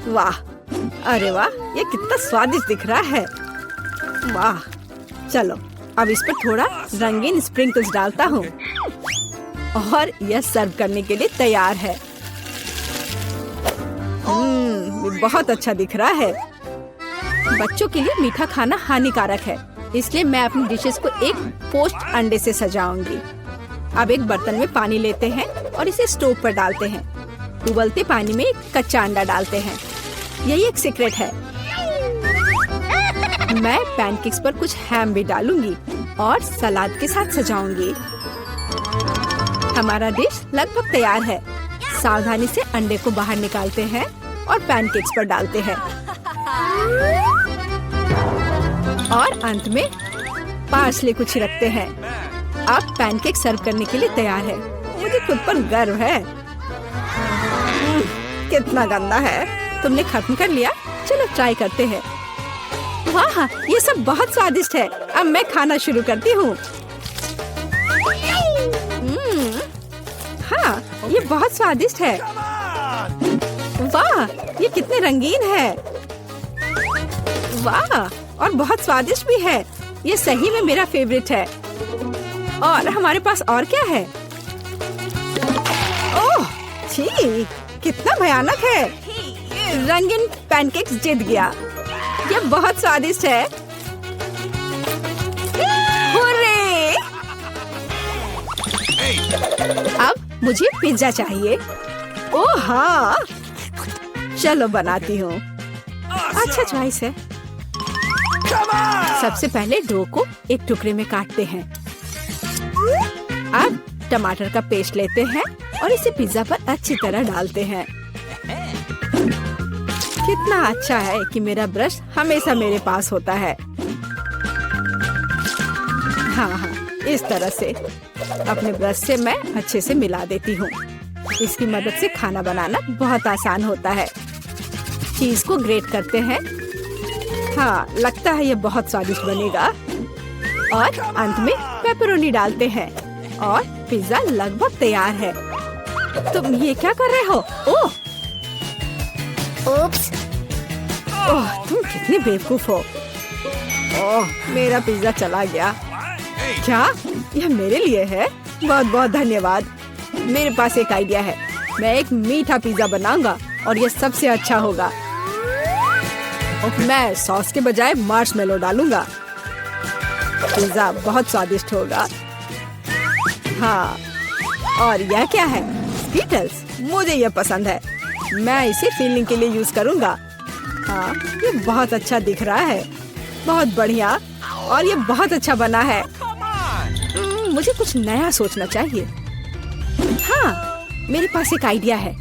वाह, अरे वाह, ये कितना स्वादिष्ट दिख रहा है। वाह, चलो अब इस पर थोड़ा रंगीन स्प्रिंकल्स डालता हूँ और यह सर्व करने के लिए तैयार है। ये बहुत अच्छा दिख रहा है। बच्चों के लिए मीठा खाना हानिकारक है, इसलिए मैं अपनी डिशेस को एक पोस्ट अंडे से सजाऊंगी। अब एक बर्तन में पानी लेते हैं और इसे स्टोव पर डालते हैं। उबलते पानी में एक कच्चा अंडा डालते हैं। यही एक सीक्रेट है। मैं पैनकेक्स पर कुछ हैम भी डालूंगी और सलाद के साथ सजाऊंगी। हमारा डिश लगभग तैयार है। सावधानी से अंडे को बाहर निकालते हैं और पैनकेक्स पर डालते हैं और अंत में पार्सले को छिड़कते हैं। अब पैनकेक सर्व करने के लिए तैयार है। मुझे खुद पर गर्व है। कितना गंदा है। तुमने खत्म कर लिया? चलो ट्राई करते हैं। वाह, ये सब बहुत स्वादिष्ट है। अब मैं खाना शुरू करती हूँ। हाँ, ये बहुत स्वादिष्ट है। वाह, ये कितने रंगीन है। वाह, और बहुत स्वादिष्ट भी है। ये सही में मेरा फेवरेट है। और हमारे पास और क्या है? ओह, छी, कितना भयानक है। रंगीन पैनकेक्स जीत गया। ये बहुत स्वादिष्ट है। हुर्रे! अब मुझे पिज्जा चाहिए। ओह हाँ, चलो बनाती हूँ। अच्छा चॉइस है। सबसे पहले डो को एक टुकड़े में काटते हैं। अब टमाटर का पेस्ट लेते हैं और इसे पिज्जा पर अच्छी तरह डालते हैं। कितना अच्छा है कि मेरा ब्रश हमेशा मेरे पास होता है। हाँ, इस तरह से अपने ब्रश से मैं अच्छे से मिला देती हूँ। इसकी मदद से खाना बनाना बहुत आसान होता है। चीज को ग्रेट करते हैं। हाँ, लगता है ये बहुत स्वादिष्ट बनेगा। और अंत में पेपरोनी डालते हैं और पिज्जा लगभग तैयार है। तुम ये क्या कर रहे हो? ओह, Oops. ओह, तुम कितने बेवकूफ हो। ओह, मेरा पिज्जा चला गया। क्या यह मेरे लिए है? बहुत बहुत धन्यवाद। मेरे पास एक आइडिया है। मैं एक मीठा पिज्जा बनाऊंगा और यह सबसे अच्छा होगा। मैं सॉस के बजाय मार्शमेलो डालूंगा। पिज्जा बहुत स्वादिष्ट होगा। हाँ, और यह क्या है? स्कीटल्स। मुझे यह पसंद है। मैं इसे फीलिंग के लिए यूज करूंगा। हाँ, ये बहुत अच्छा दिख रहा है। बहुत बढ़िया। और ये बहुत अच्छा बना है। मुझे कुछ नया सोचना चाहिए। हाँ, मेरे पास एक आइडिया है।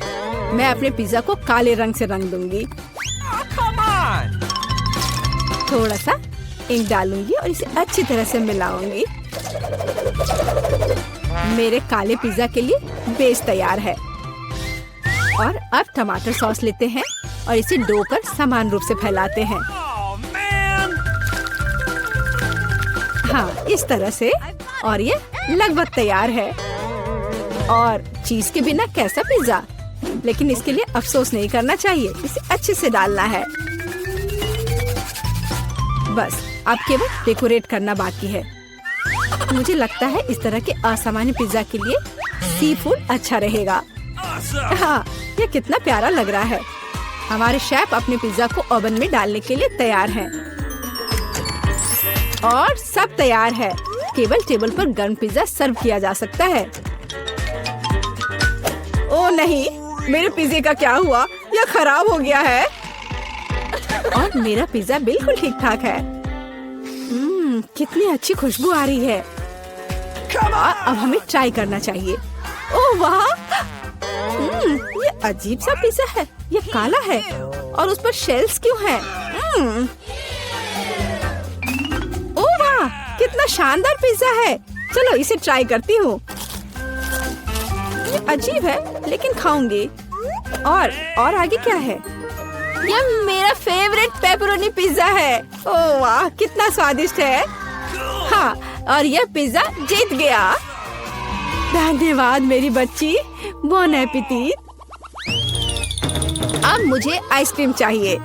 मैं अपने पिज्जा को काले रंग से रंग दूंगी। थोड़ा सा इंक डालूंगी और इसे अच्छी तरह से मिलाऊंगी। मेरे काले पिज्जा के लिए बेस तैयार है। और अब टमाटर सॉस लेते हैं और इसे डो पर समान रूप से फैलाते हैं। हाँ, इस तरह से। और ये लगभग तैयार है। और चीज के बिना कैसा पिज्जा? लेकिन इसके लिए अफसोस नहीं करना चाहिए। इसे अच्छे से डालना है। बस अब केवल डेकोरेट करना बाकी है। मुझे लगता है इस तरह के असामान्य पिज्जा के लिए सी फूड अच्छा रहेगा। हाँ, ये कितना प्यारा लग रहा है। हमारे शेफ अपने पिज्जा को ओवन में डालने के लिए तैयार हैं। और सब तैयार है। केवल टेबल पर गर्म पिज्जा सर्व किया जा सकता है। ओह नहीं, मेरे पिज्जे का क्या हुआ? यह खराब हो गया है। और मेरा पिज्जा बिल्कुल ठीक ठाक है। कितनी अच्छी खुशबू आ रही है। अब हमें ट्राई करना चाहिए। ओह वाह, ये अजीब सा पिज्जा है। ये काला है और उस पर शेल्स क्यों हैं? ओह वाह, कितना शानदार पिज्जा है। चलो इसे ट्राई करती हूँ। अजीब है लेकिन खाऊंगी। और आगे क्या है? यह मेरा फेवरेट पेपरोनी पिज्जा है। ओह वाह, कितना स्वादिष्ट है। हाँ, और यह पिज्जा जीत गया। धन्यवाद मेरी बच्ची, बॉन एपेटिट। अब मुझे आइसक्रीम चाहिए।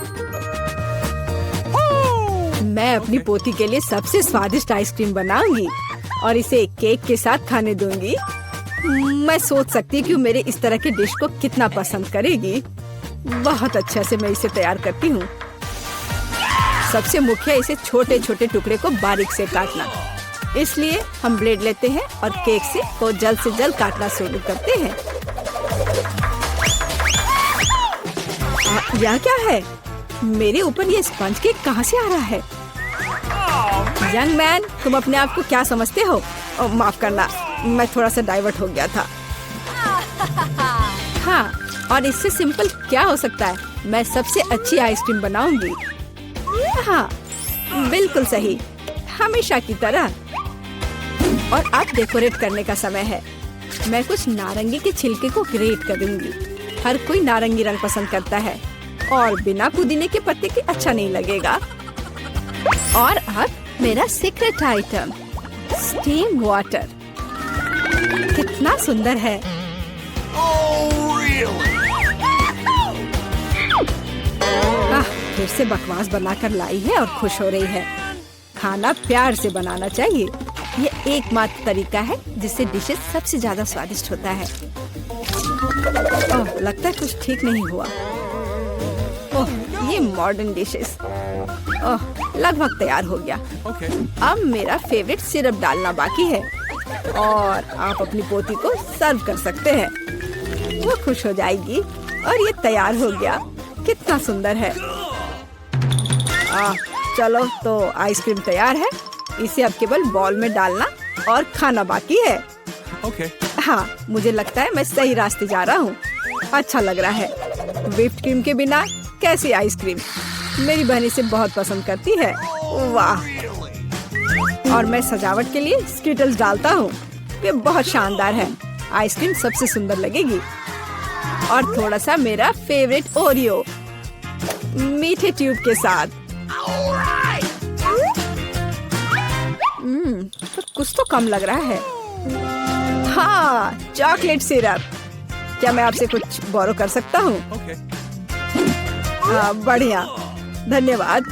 मैं अपनी पोती के लिए सबसे स्वादिष्ट आइसक्रीम बनाऊंगी और इसे केक के साथ खाने दूंगी। मैं सोच सकती हूँ कि मेरे इस तरह के डिश को कितना पसंद करेगी। बहुत अच्छा से मैं इसे तैयार करती हूँ। सबसे मुख्य इसे छोटे छोटे टुकड़े को बारीक से काटना। इसलिए हम ब्लेड लेते हैं और केक को जल्द से जल्द काटना शुरू करते हैं। यह क्या है? मेरे ऊपर ये स्पंज केक कहाँ से आ रहा है? यंग मैन, तुम अपने आप को क्या समझते हो? माफ करना, मैं थोड़ा सा डाइवर्ट हो गया था। हाँ, और इससे सिंपल क्या हो सकता है? मैं सबसे अच्छी आइसक्रीम बनाऊंगी। हाँ, बिल्कुल सही, हमेशा की तरह। और अब डेकोरेट करने का समय है। मैं कुछ नारंगी के छिलके को ग्रेट करूंगी। हर कोई नारंगी रंग पसंद करता है और बिना पुदीने के पत्ते के अच्छा नहीं लगेगा। और अब मेरा सीक्रेट आइटम, स्टीम वाटर। कितना सुंदर है। फिर से बकवास बनाकर लाई है और खुश हो रही है। खाना प्यार से बनाना चाहिए। ये एकमात्र तरीका है जिससे डिशेस सबसे ज्यादा स्वादिष्ट होता है। ओह, लगता है कुछ ठीक नहीं हुआ। ओह, ये मॉडर्न डिशेस। ओह, लगभग तैयार हो गया। अब मेरा फेवरेट सिरप डालना बाकी है और आप अपनी पोती को सर्व कर सकते हैं। वो खुश हो जाएगी। और ये तैयार हो गया। कितना सुंदर है। चलो, तो आइसक्रीम तैयार है। इसे अब केवल बॉल में डालना और खाना बाकी है। हाँ, मुझे लगता है मैं सही रास्ते जा रहा हूँ। अच्छा लग रहा है। व्हिप्ड क्रीम के बिना कैसी आइसक्रीम? मेरी बहन इसे बहुत पसंद करती है। वाह! और मैं सजावट के लिए स्किटल्स डालता हूँ। ये बहुत शानदार है। आइसक्रीम सबसे सुंदर लगेगी। और थोड़ा सा मेरा फेवरेट ओरियो मीठे ट्यूब के साथ। तो कुछ तो कम लग रहा है। हाँ, चॉकलेट सिरप। क्या मैं आपसे कुछ बोरो कर सकता हूँ? हाँ, बढ़िया, धन्यवाद।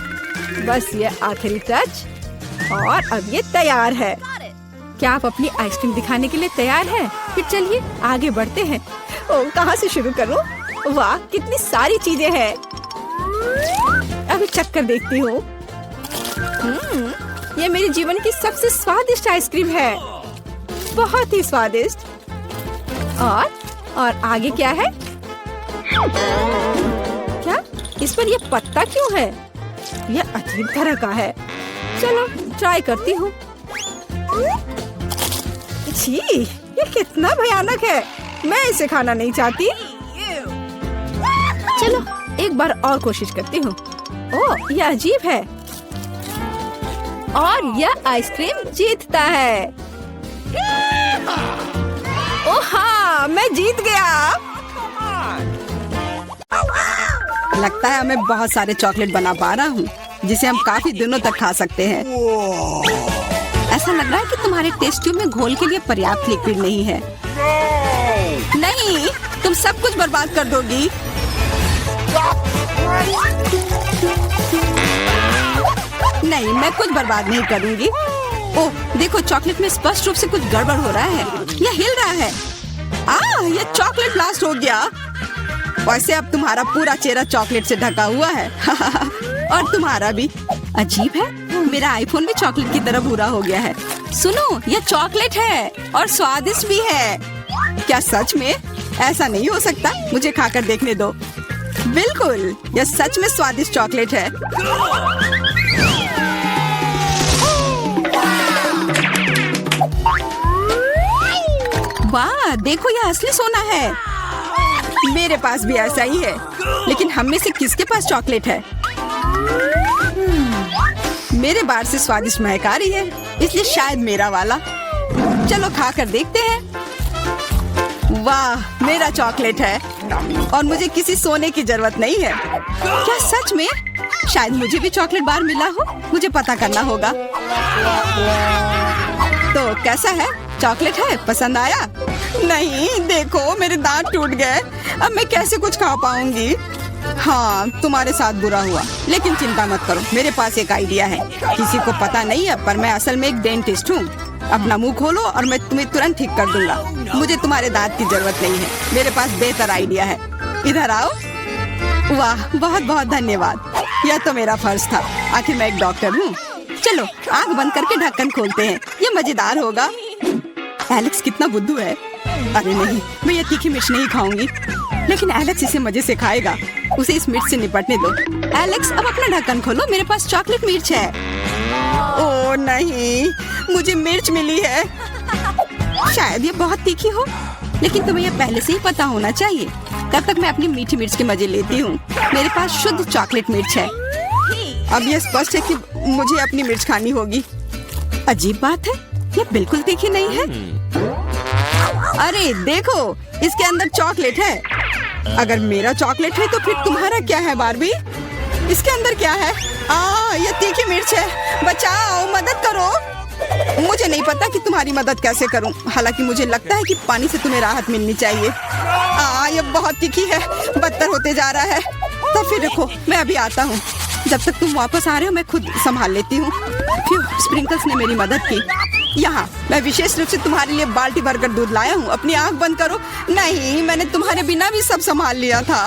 बस ये आखिरी टच और अब ये तैयार है। क्या आप अपनी आइसक्रीम दिखाने के लिए तैयार हैं? फिर चलिए आगे बढ़ते हैं। ओह, कहाँ से शुरू करूँ? वाह, कितनी सारी चीजें हैं। अभी चक्कर देखती हूँ। ये मेरे जीवन की सबसे स्वादिष्ट आइसक्रीम है। बहुत ही स्वादिष्ट। और आगे क्या है? क्या इस पर ये पत्ता क्यों है? यह अजीब तरह का है। चलो ट्राई करती हूँ। छी, ये कितना भयानक है। मैं इसे खाना नहीं चाहती। चलो एक बार और कोशिश करती हूँ। ओह, यह अजीब है। और यह आइसक्रीम जीतता है। ओह हाँ, मैं जीत गया। लगता है मैं बहुत सारे चॉकलेट बना पा रहा हूँ जिसे हम काफी दिनों तक खा सकते हैं। ऐसा लग रहा है कि तुम्हारे टेस्ट ट्यूब में घोल के लिए पर्याप्त लिक्विड नहीं है। नहीं, तुम सब कुछ बर्बाद कर दोगी। नहीं, मैं कुछ बर्बाद नहीं करूंगी। ओह, देखो, चॉकलेट में स्पष्ट रूप से कुछ गड़बड़ हो रहा है। यह हिल रहा है। यह चॉकलेट ब्लास्ट हो गया। वैसे अब तुम्हारा पूरा चेहरा चॉकलेट से ढका हुआ है। और तुम्हारा भी। अजीब है, मेरा आईफोन भी चॉकलेट की तरह भूरा हो गया है। सुनो, यह चॉकलेट है और स्वादिष्ट भी है। क्या सच में? ऐसा नहीं हो सकता। मुझे खाकर देखने दो। बिल्कुल, यह सच में स्वादिष्ट चॉकलेट है। वाह, देखो, यह असली सोना है। मेरे पास भी ऐसा ही है। लेकिन हम में से किसके पास चॉकलेट है? मेरे बार से स्वादिष्ट महक आ रही है, इसलिए शायद मेरा वाला। चलो खा कर देखते हैं। वाह, मेरा चॉकलेट है और मुझे किसी सोने की जरूरत नहीं है। क्या सच में? शायद मुझे भी चॉकलेट बार मिला हो। मुझे पता करना होगा। तो कैसा है? चॉकलेट है? पसंद आया? नहीं, देखो मेरे दांत टूट गए। अब मैं कैसे कुछ खा पाऊंगी? हाँ, तुम्हारे साथ बुरा हुआ, लेकिन चिंता मत करो, मेरे पास एक आइडिया है। किसी को पता नहीं है, पर मैं असल में एक डेंटिस्ट हूँ। अपना मुंह खोलो और मैं तुम्हें तुरंत ठीक कर दूंगा। मुझे तुम्हारे दांत की जरूरत नहीं है। मेरे पास बेहतर आइडिया है। इधर आओ। वाह, बहुत बहुत धन्यवाद। यह तो मेरा फर्ज था। आखिर मैं एक डॉक्टर हूँ। चलो आँख बंद करके ढक्कन खोलते हैं। ये मजेदार होगा। एलेक्स कितना बुद्धू है। अरे नहीं, मैं ये तीखी मिर्च नहीं खाऊंगी। लेकिन एलेक्स इसे मजे से खाएगा। उसे इस मिर्च से निपटने दो। एलेक्स, अब अपना ढक्कन खोलो। मेरे पास चॉकलेट मिर्च है। ओह नहीं, मुझे मिर्च मिली है। शायद ये बहुत तीखी हो, लेकिन तुम्हें ये पहले से ही पता होना चाहिए। तब तक मैं अपनी मीठी मिर्च के मजे लेती हूँ। मेरे पास शुद्ध चॉकलेट मिर्च है। अब ये स्पष्ट है कि मुझे अपनी मिर्च खानी होगी। अजीब बात है, ये बिल्कुल तीखी नहीं है। अरे देखो, इसके अंदर चॉकलेट है। अगर मेरा चॉकलेट है तो फिर तुम्हारा क्या है बार्बी? इसके अंदर क्या है? ये तीखी मिर्च है। बचाओ, मदद करो। मुझे नहीं पता कि तुम्हारी मदद कैसे करूं। हालांकि मुझे लगता है कि पानी से तुम्हें राहत मिलनी चाहिए। ये बहुत तीखी है, बदतर होते जा रहा है। तो फिर रखो, मैं अभी आता हूँ। जब तक तुम वापस आ रहे हो मैं खुद संभाल लेती हूँ। स्प्रिंकल्स ने मेरी मदद की। यहाँ मैं विशेष रूप से तुम्हारे लिए बाल्टी भरकर दूध लाया हूँ। अपनी आँख बंद करो। नहीं, मैंने तुम्हारे बिना भी सब संभाल लिया था।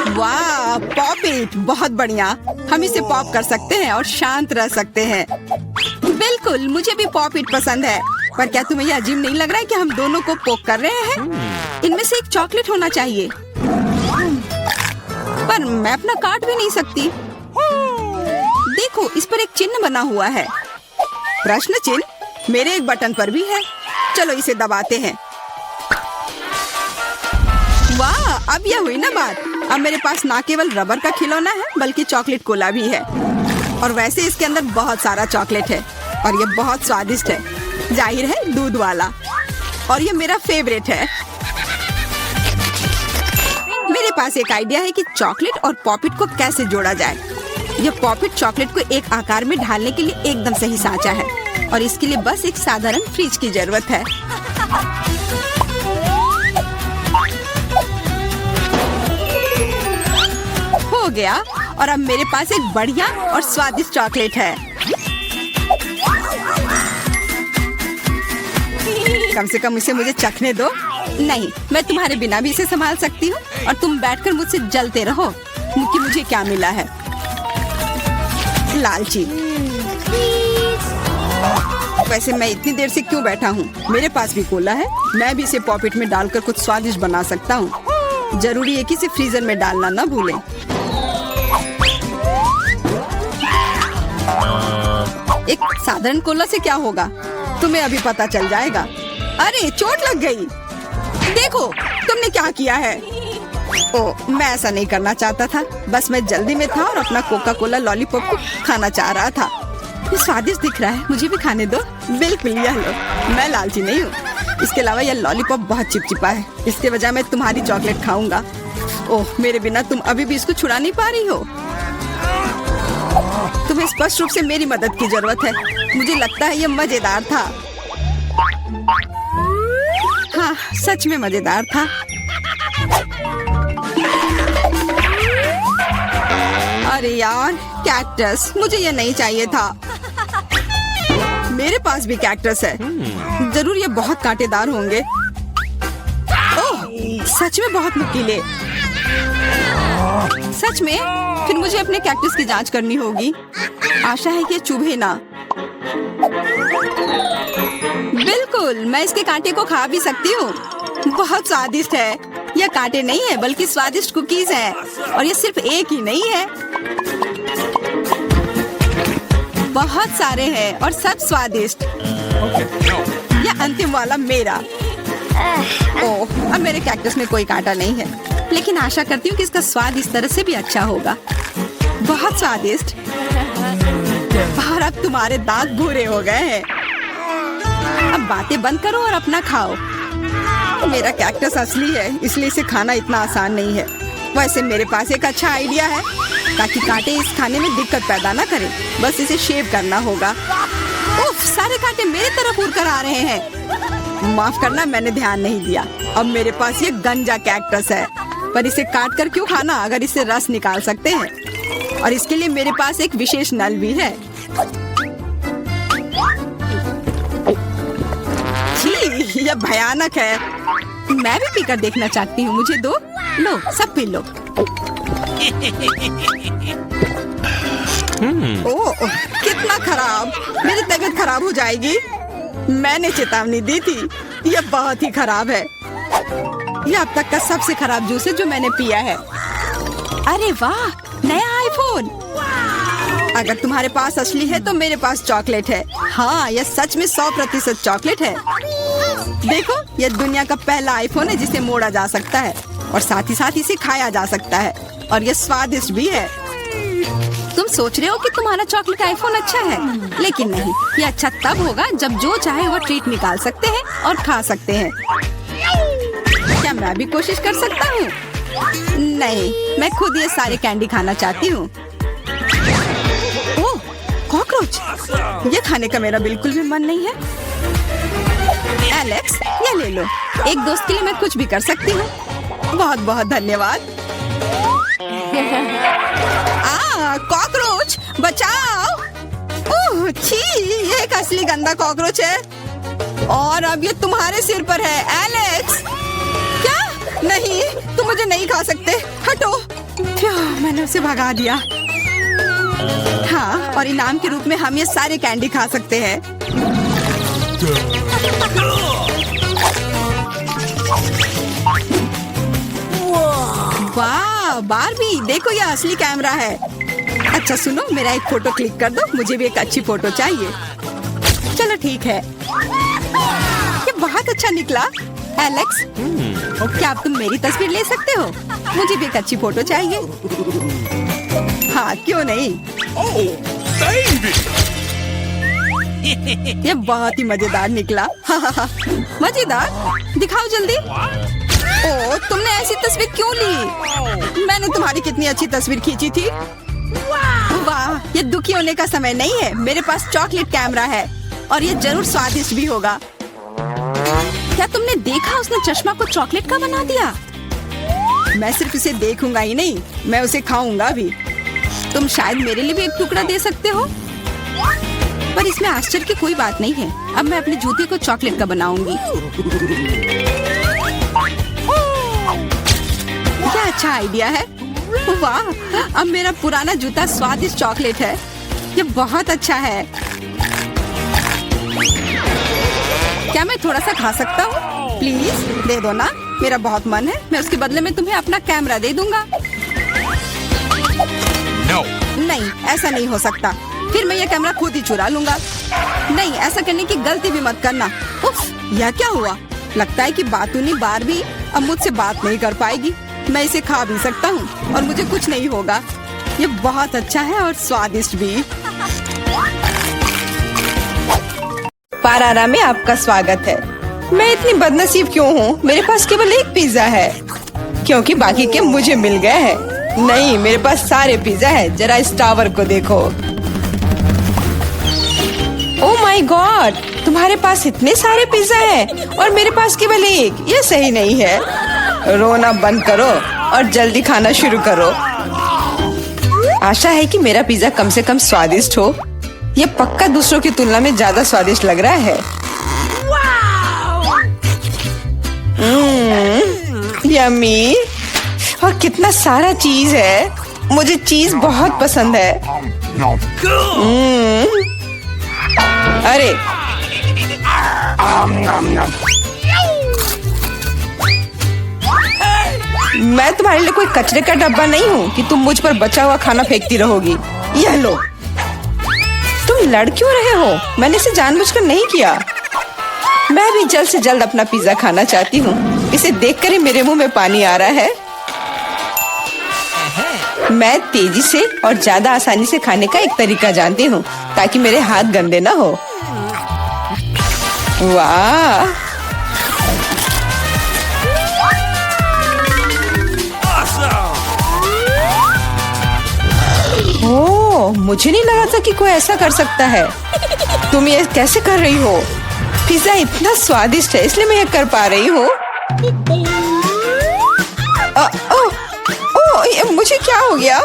वाह, पॉप इट, बहुत बढ़िया। हम इसे पॉप कर सकते हैं और शांत रह सकते हैं। बिल्कुल, मुझे भी पॉप इट पसंद है। पर क्या तुम्हें यह अजीब नहीं लग रहा है कि हम दोनों को पोक कर रहे हैं? इनमें से एक चॉकलेट होना चाहिए। पर मैं अपना काट भी नहीं सकती। देखो, इस पर एक चिन्ह बना हुआ है। प्रश्न चिन्ह मेरे एक बटन पर भी है। चलो इसे दबाते हैं। वाह, अब यह हुई ना बात। अब मेरे पास ना केवल रबर का खिलौना है, बल्कि चॉकलेट कोला भी है। और वैसे इसके अंदर बहुत सारा चॉकलेट है और ये बहुत स्वादिष्ट है। जाहिर है, दूध वाला। और ये मेरा फेवरेट है। मेरे पास एक आइडिया है कि चॉकलेट और पॉपिट को कैसे जोड़ा जाए। यह पॉपिट चॉकलेट को एक आकार में ढालने के लिए एकदम सही सांचा है और इसके लिए बस एक साधारण फ्रिज की जरूरत है। हो गया, और अब मेरे पास एक बढ़िया और स्वादिष्ट चॉकलेट है। कम से कम इसे मुझे चखने दो। नहीं, मैं तुम्हारे बिना भी इसे संभाल सकती हूँ और तुम बैठकर मुझसे जलते रहो कि मुझे क्या मिला है। लालची। वैसे मैं इतनी देर से क्यों बैठा हूँ? मेरे पास भी कोला है। मैं भी इसे पॉकेट में डालकर कुछ स्वादिष्ट बना सकता हूँ। जरूरी है कि इसे फ्रीजर में डालना ना भूलें। एक साधारण कोला से क्या होगा, तुम्हें अभी पता चल जाएगा। अरे, चोट लग गई। देखो, तुमने क्या किया है। ओह, मैं ऐसा नहीं करना चाहता था। बस मैं जल्दी में था और अपना कोका कोला लॉलीपॉप को खाना चाह रहा था। ये स्वादिष्ट दिख रहा है, मुझे भी खाने दो। बिल्कुल, यह लो। मैं लालची नहीं हूँ। इसके अलावा यह लॉलीपॉप बहुत चिपचिपा है। इसके बजाय मैं तुम्हारी चॉकलेट खाऊंगा। ओह, मेरे बिना तुम अभी भी इसको छुड़ा नहीं पा रही हो। तुम्हें स्पष्ट रूप से मेरी मदद की जरूरत है। मुझे लगता है ये मजेदार था। हाँ, सच में मजेदार था। अरे यार, कैक्टस, मुझे ये नहीं चाहिए था। मेरे पास भी कैक्टस है। जरूर ये बहुत कांटेदार होंगे। ओह, सच में बहुत नुकीले। सच में? फिर मुझे अपने कैक्टस की जांच करनी होगी। आशा है कि ये चुभे ना। बिल्कुल, मैं इसके कांटे को खा भी सकती हूँ। बहुत स्वादिष्ट है। यह कांटे नहीं है, बल्कि स्वादिष्ट कुकीज है। और ये सिर्फ एक ही नहीं है, बहुत सारे हैं और सब स्वादिष्ट। यह अंतिम वाला मेरा। ओह, अब मेरे कैक्टस में कोई कांटा नहीं है, लेकिन आशा करती हूँ कि इसका स्वाद इस तरह से भी अच्छा होगा। बहुत स्वादिष्ट। और अब तुम्हारे दांत भूरे हो गए हैं। अब बातें बंद करो और अपना खाओ। मेरा कैक्टस असली है, इसलिए इसे खाना इतना आसान नहीं है। वैसे मेरे पास एक अच्छा आइडिया है, ताकि कांटे इस खाने में दिक्कत पैदा ना करें। बस इसे शेव करना होगा। उफ, सारे कांटे मेरे तरफ उड़ कर आ रहे हैं। माफ करना, मैंने ध्यान नहीं दिया। अब मेरे पास ये गंजा कैक्टस है, पर इसे काट कर क्यों खाना अगर इससे रस निकाल सकते हैं। और इसके लिए मेरे पास एक विशेष नल भी है। छी, यह भयानक है। मैं भी पीकर देखना चाहती हूँ, मुझे दो। लो, सब पी लो। ओह, कितना खराब। मेरी तबीयत खराब हो जाएगी। मैंने चेतावनी दी थी। यह बहुत ही खराब है। यह अब तक का सबसे खराब जूस है जो मैंने पिया है। अरे वाह, नया आईफोन। अगर तुम्हारे पास असली है तो मेरे पास चॉकलेट है। हाँ, यह सच में 100% चॉकलेट है। देखो, यह दुनिया का पहला आईफोन है जिसे मोड़ा जा सकता है, और साथ ही साथ इसे खाया जा सकता है, और यह स्वादिष्ट भी है। तुम सोच रहे हो कि तुम्हारा चॉकलेट आईफोन अच्छा है, लेकिन नहीं। यह अच्छा तब होगा जब जो चाहे वो ट्रीट निकाल सकते हैं और खा सकते हैं। क्या मैं भी कोशिश कर सकता हूँ? नहीं, मैं खुद ये सारे कैंडी खाना चाहती हूँ। ओह, कॉकरोच। ये खाने का मेरा बिल्कुल भी मन नहीं है। एलेक्स, ये ले लो। एक दोस्त के लिए मैं कुछ भी कर सकती हूँ। बहुत बहुत धन्यवाद। कॉकरोच, बचाओ। ओह छी, ये एक असली गंदा कॉकरोच है, और अब ये तुम्हारे सिर पर है। एलेक्स, क्या? नहीं, तुम मुझे नहीं खा सकते। हटो। मैंने उसे भगा दिया। हाँ, और इनाम के रूप में हम ये सारे कैंडी खा सकते हैं। वाह बार्बी, देखो ये असली कैमरा है। अच्छा सुनो, मेरा एक फोटो क्लिक कर दो। मुझे भी एक अच्छी फोटो चाहिए। चलो ठीक है। ये बहुत अच्छा निकला। एलेक्स, क्या अब तुम मेरी तस्वीर ले सकते हो? मुझे भी एक अच्छी फोटो चाहिए। हाँ, क्यों नहीं। ये बहुत ही मजेदार निकला। मजेदार? दिखाओ जल्दी। ओह, तुमने ऐसी तस्वीर क्यों ली? मैंने तुम्हारी कितनी अच्छी तस्वीर खींची थी। वाह, ये दुखी होने का समय नहीं है। मेरे पास चॉकलेट कैमरा है, और ये जरूर स्वादिष्ट भी होगा। क्या तुमने देखा, उसने चश्मा को चॉकलेट का बना दिया? मैं सिर्फ इसे देखूंगा ही नहीं, मैं उसे खाऊंगा भी। तुम शायद मेरे लिए भी एक टुकड़ा दे सकते हो, पर इसमें आश्चर्य की कोई बात नहीं है। अब मैं अपने जूते को चॉकलेट का बनाऊंगी। क्या अच्छा आइडिया है। वाह, अब मेरा पुराना जूता स्वादिष्ट चॉकलेट है। ये बहुत अच्छा है। क्या मैं थोड़ा सा खा सकता हूँ? प्लीज दे दो ना, मेरा बहुत मन है। मैं उसके बदले में तुम्हें अपना कैमरा दे दूंगा। No. नहीं, ऐसा नहीं हो सकता। फिर मैं ये कैमरा खुद ही चुरा लूंगा। नहीं, ऐसा करने की गलती भी मत करना। उफ, यह क्या हुआ? लगता है कि बातूनी बार्बी अब मुझसे बात नहीं कर पाएगी। मैं इसे खा भी सकता हूँ और मुझे कुछ नहीं होगा। ये बहुत अच्छा है और स्वादिष्ट भी। पारारा में आपका स्वागत है। मैं इतनी बदनसीब क्यों हूँ? मेरे पास केवल एक पिज्जा है, क्योंकि बाकी के मुझे मिल गए हैं। नहीं, मेरे पास सारे पिज्जा है। जरा इस टावर को देखो। ओह माय गॉड, तुम्हारे पास इतने सारे पिज्जा हैं और मेरे पास केवल एक। ये सही नहीं है। रोना बंद करो और जल्दी खाना शुरू करो। आशा है कि मेरा पिज्जा कम से कम स्वादिष्ट हो। ये पक्का दूसरों की तुलना में ज्यादा स्वादिष्ट लग रहा है। यम्मी, और कितना सारा चीज है। मुझे चीज बहुत पसंद है। अरे मैं तुम्हारे लिए कोई कचरे का डब्बा नहीं हूँ कि तुम मुझ पर बचा हुआ खाना फेंकती रहोगी। यह लो। तुम लड़ क्यों रहे हो? मैंने इसे जानबूझकर नहीं किया। मैं भी जल्द से जल्द अपना पिज्जा खाना चाहती हूँ। इसे देखकर ही मेरे मुंह में पानी आ रहा है। मैं तेजी से और ज्यादा आसानी से खाने का एक तरीका जानती हूँ, ताकि मेरे हाथ गंदे ना हो। वाह, ओह, मुझे नहीं लगा था कि कोई ऐसा कर सकता है। तुम ये कैसे कर रही हो? पिज्जा इतना स्वादिष्ट है इसलिए मैं ये कर पा रही हूँ। मुझे क्या हो गया?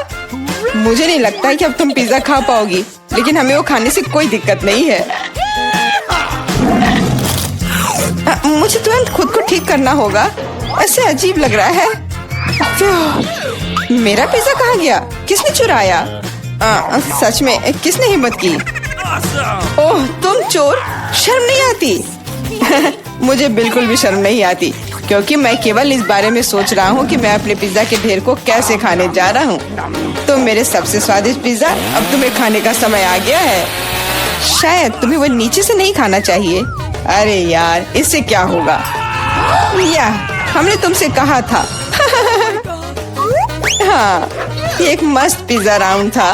मुझे नहीं लगता कि अब तुम पिज्जा खा पाओगी, लेकिन हमें वो खाने से कोई दिक्कत नहीं है। मुझे तुरंत खुद को ठीक करना होगा, ऐसे अजीब लग रहा है। मेरा पिज्जा कहाँ गया? किसने चुराया? सच में किसने हिम्मत की? ओह, तुम चोर! शर्म नहीं आती? मुझे बिल्कुल भी शर्म नहीं आती, क्योंकि मैं केवल इस बारे में सोच रहा हूँ कि मैं अपने पिज्जा के ढेर को कैसे खाने जा रहा हूँ। तो मेरे सबसे स्वादिष्ट पिज्जा अब तुम्हें खाने का समय आ गया है। शायद तुम्हें वो नीचे से नहीं खाना चाहिए। अरे यार, इससे क्या होगा? या हमने तुमसे कहा था। हाँ, ये एक मस्त पिज्जा राउंड था।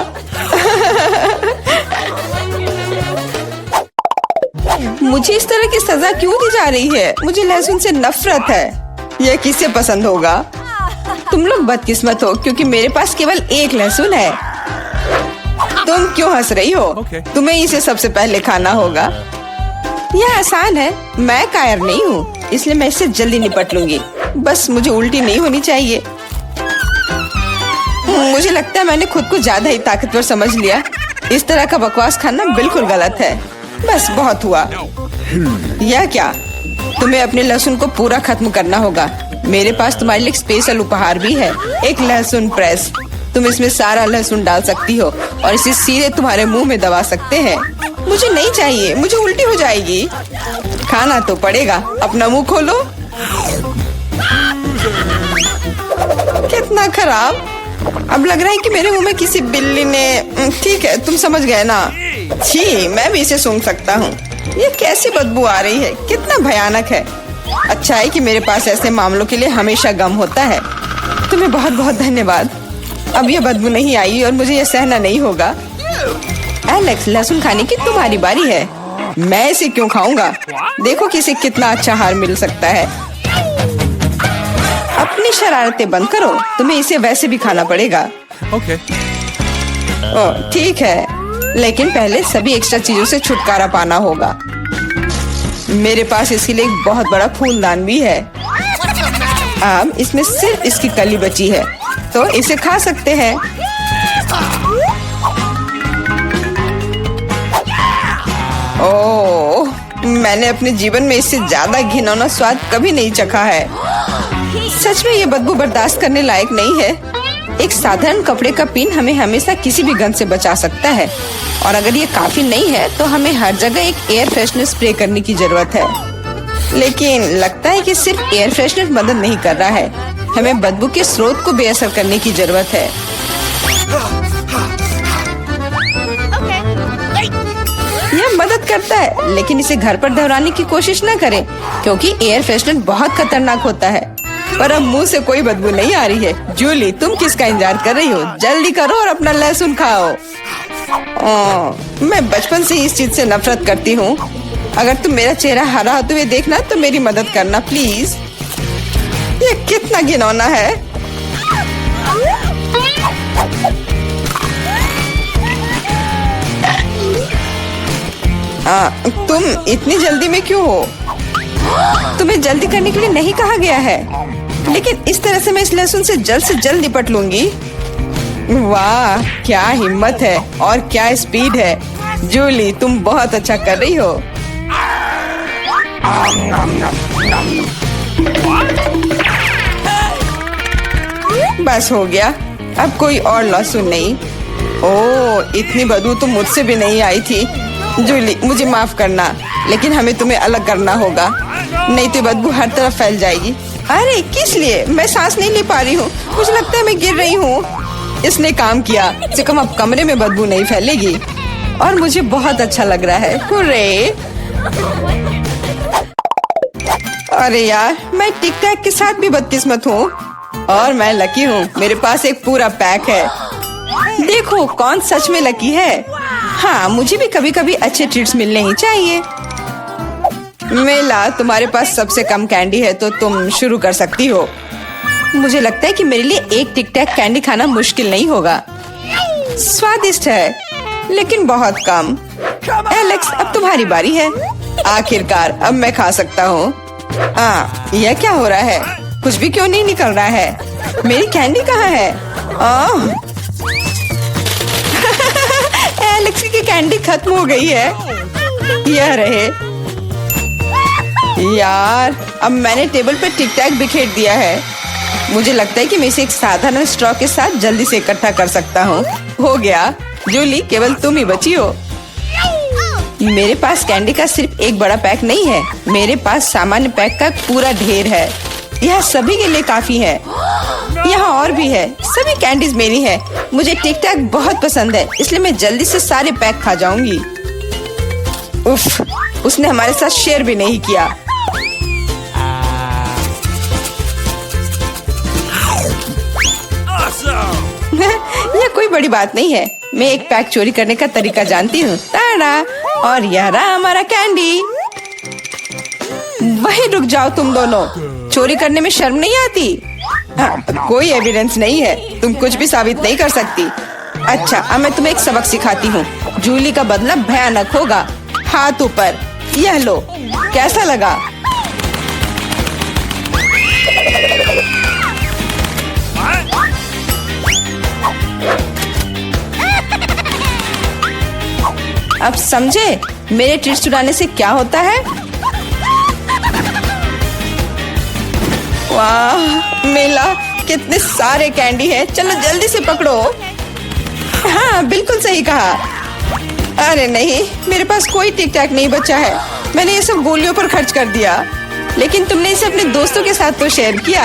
मुझे इस तरह की सजा क्यों दी जा रही है? मुझे लहसुन से नफरत है। यह किसे पसंद होगा? तुम लोग बदकिस्मत हो, क्योंकि मेरे पास केवल एक लहसुन है। तुम क्यों हंस रही हो? तुम्हें इसे सबसे पहले खाना होगा। यह आसान है, मैं कायर नहीं हूँ, इसलिए मैं इससे जल्दी निपट लूंगी। बस मुझे उल्टी नहीं होनी चाहिए। मुझे लगता है मैंने खुद को ज्यादा ही ताकतवर समझ लिया। इस तरह का बकवास खाना बिल्कुल गलत है। बस बहुत हुआ। यह क्या? तुम्हें अपने लहसुन को पूरा खत्म करना होगा। मेरे पास तुम्हारे लिए एक स्पेशल उपहार भी है, एक लहसुन प्रेस। तुम इसमें सारा लहसुन डाल सकती हो और इसे सीधे तुम्हारे मुंह में दबा सकते हैं। मुझे नहीं चाहिए, मुझे उल्टी हो जाएगी। खाना तो पड़ेगा। अपना मुंह खोलो। कितना खराब! अब लग रहा है कि मेरे मुंह में किसी बिल्ली ने। ठीक है, तुम समझ गए ना? छी, मैं भी इसे सूंघ सकता हूँ। ये कैसी बदबू आ रही है? कितना भयानक है। अच्छा है कि मेरे पास ऐसे मामलों के लिए हमेशा गम होता है। तुम्हें बहुत बहुत धन्यवाद। अब ये बदबू नहीं आई और मुझे ये सहना नहीं होगा। एलेक्स, लहसुन खाने की तुम्हारी बारी है। मैं इसे क्यों खाऊंगा? देखो कि इसे कितना अच्छा आहार मिल सकता है। अपनी शरारतें बंद करो, तुम्हें इसे वैसे भी खाना पड़ेगा। Okay. ओह, ठीक है, लेकिन पहले सभी एक्स्ट्रा चीजों से छुटकारा पाना होगा। मेरे पास इसके लिए एक बहुत बड़ा फूलदान भी है। अब इसमें सिर्फ इसकी कली बची है, तो इसे खा सकते हैं। ओह, मैंने अपने जीवन में इससे ज्यादा घिनौना स्वाद कभी नहीं चखा है। सच में ये बदबू बर्दाश्त करने लायक नहीं है। एक साधारण कपड़े का पिन हमें हमेशा किसी भी गंध से बचा सकता है, और अगर ये काफी नहीं है तो हमें हर जगह एक एयर फ्रेशनर स्प्रे करने की जरूरत है। लेकिन लगता है कि सिर्फ एयर फ्रेशनर मदद नहीं कर रहा है, हमें बदबू के स्रोत को बेअसर करने की जरूरत है। यह मदद करता है, लेकिन इसे घर पर दोहराने की कोशिश न करें, क्योंकि एयर फ्रेशनर बहुत खतरनाक होता है। पर अब मुंह से कोई बदबू नहीं आ रही है। जूली, तुम किसका इंतजार कर रही हो? जल्दी करो और अपना लहसुन खाओ। मैं बचपन से ही इस चीज से नफरत करती हूँ। अगर तुम मेरा चेहरा हरा होते हुए देखना तो मेरी मदद करना प्लीज। ये कितना घिनौना है। तुम इतनी जल्दी में क्यों हो? तुम्हें जल्दी करने के लिए नहीं कहा गया है, लेकिन इस तरह से मैं इस लहसुन से जल्द निपट लूंगी। वाह, क्या हिम्मत है और क्या स्पीड है। जूली, तुम बहुत अच्छा कर रही हो। बस हो गया, अब कोई और लहसुन नहीं। ओह, इतनी बदबू तो मुझसे भी नहीं आई थी। जूली, मुझे माफ करना, लेकिन हमें तुम्हें अलग करना होगा, नहीं तो बदबू हर तरफ फैल जाएगी। अरे किस लिए? मैं सांस नहीं ले पा रही हूँ। मुझे लगता है मैं गिर रही हूँ। इसने काम किया। से कम अब कमरे में बदबू नहीं फैलेगी और मुझे बहुत अच्छा लग रहा है। हुर्रे! अरे यार, मैं टिक टैक के साथ भी बदकिस्मत हूँ और मैं लकी हूँ। मेरे पास एक पूरा पैक है। देखो कौन सच में लकी है। हाँ, मुझे भी कभी कभी अच्छे ट्रीट्स मिलने ही चाहिए। मेला, तुम्हारे पास सबसे कम कैंडी है तो तुम शुरू कर सकती हो। मुझे लगता है कि मेरे लिए एक टिक टैक कैंडी खाना मुश्किल नहीं होगा। स्वादिष्ट है लेकिन बहुत कम। एलेक्स, अब तुम्हारी बारी है। आखिरकार अब मैं खा सकता हूँ। यह क्या हो रहा है? कुछ भी क्यों नहीं निकल रहा है? मेरी कैंडी कहाँ है? एलेक्स की कैंडी खत्म हो गई है। यह रहे। यार, अब मैंने टेबल पर टिक टैक बिखेर दिया है। मुझे लगता है कि मैं इसे एक साधारण स्ट्रॉ के साथ जल्दी से इकट्ठा कर सकता हूँ। हो गया। जूली, केवल तुम ही बची हो। मेरे पास कैंडी का सिर्फ एक बड़ा पैक नहीं है, मेरे पास सामान्य पैक का पूरा ढेर है। यह सभी के लिए काफी है। यहाँ और भी है। सभी कैंडीज मेरी है। मुझे टिक टैक बहुत पसंद है, इसलिए मैं जल्दी से सारे पैक खा जाऊंगी। उफ, उसने हमारे साथ शेयर भी नहीं किया। यह कोई बड़ी बात नहीं है। मैं एक पैक चोरी करने का तरीका जानती हूँ। ताड़ा, और यह रहा हमारा कैंडी। वहीं रुक जाओ तुम दोनों। चोरी करने में शर्म नहीं आती? कोई एविडेंस नहीं है, तुम कुछ भी साबित नहीं कर सकती। अच्छा, अब मैं तुम्हें एक सबक सिखाती हूँ। जूली का बदला भयानक होगा। हाथ ऊपर। यह लो। कैसा लगा? अब समझे मेरे ट्रीट्स चुराने से क्या होता है? वाह मेला, कितने सारे कैंडी है। चलो जल्दी से पकड़ो। हाँ, बिल्कुल सही कहा। अरे नहीं, मेरे पास कोई टिक टैक नहीं बचा है। मैंने ये सब गोलियों पर खर्च कर दिया। लेकिन तुमने इसे अपने दोस्तों के साथ तो शेयर किया।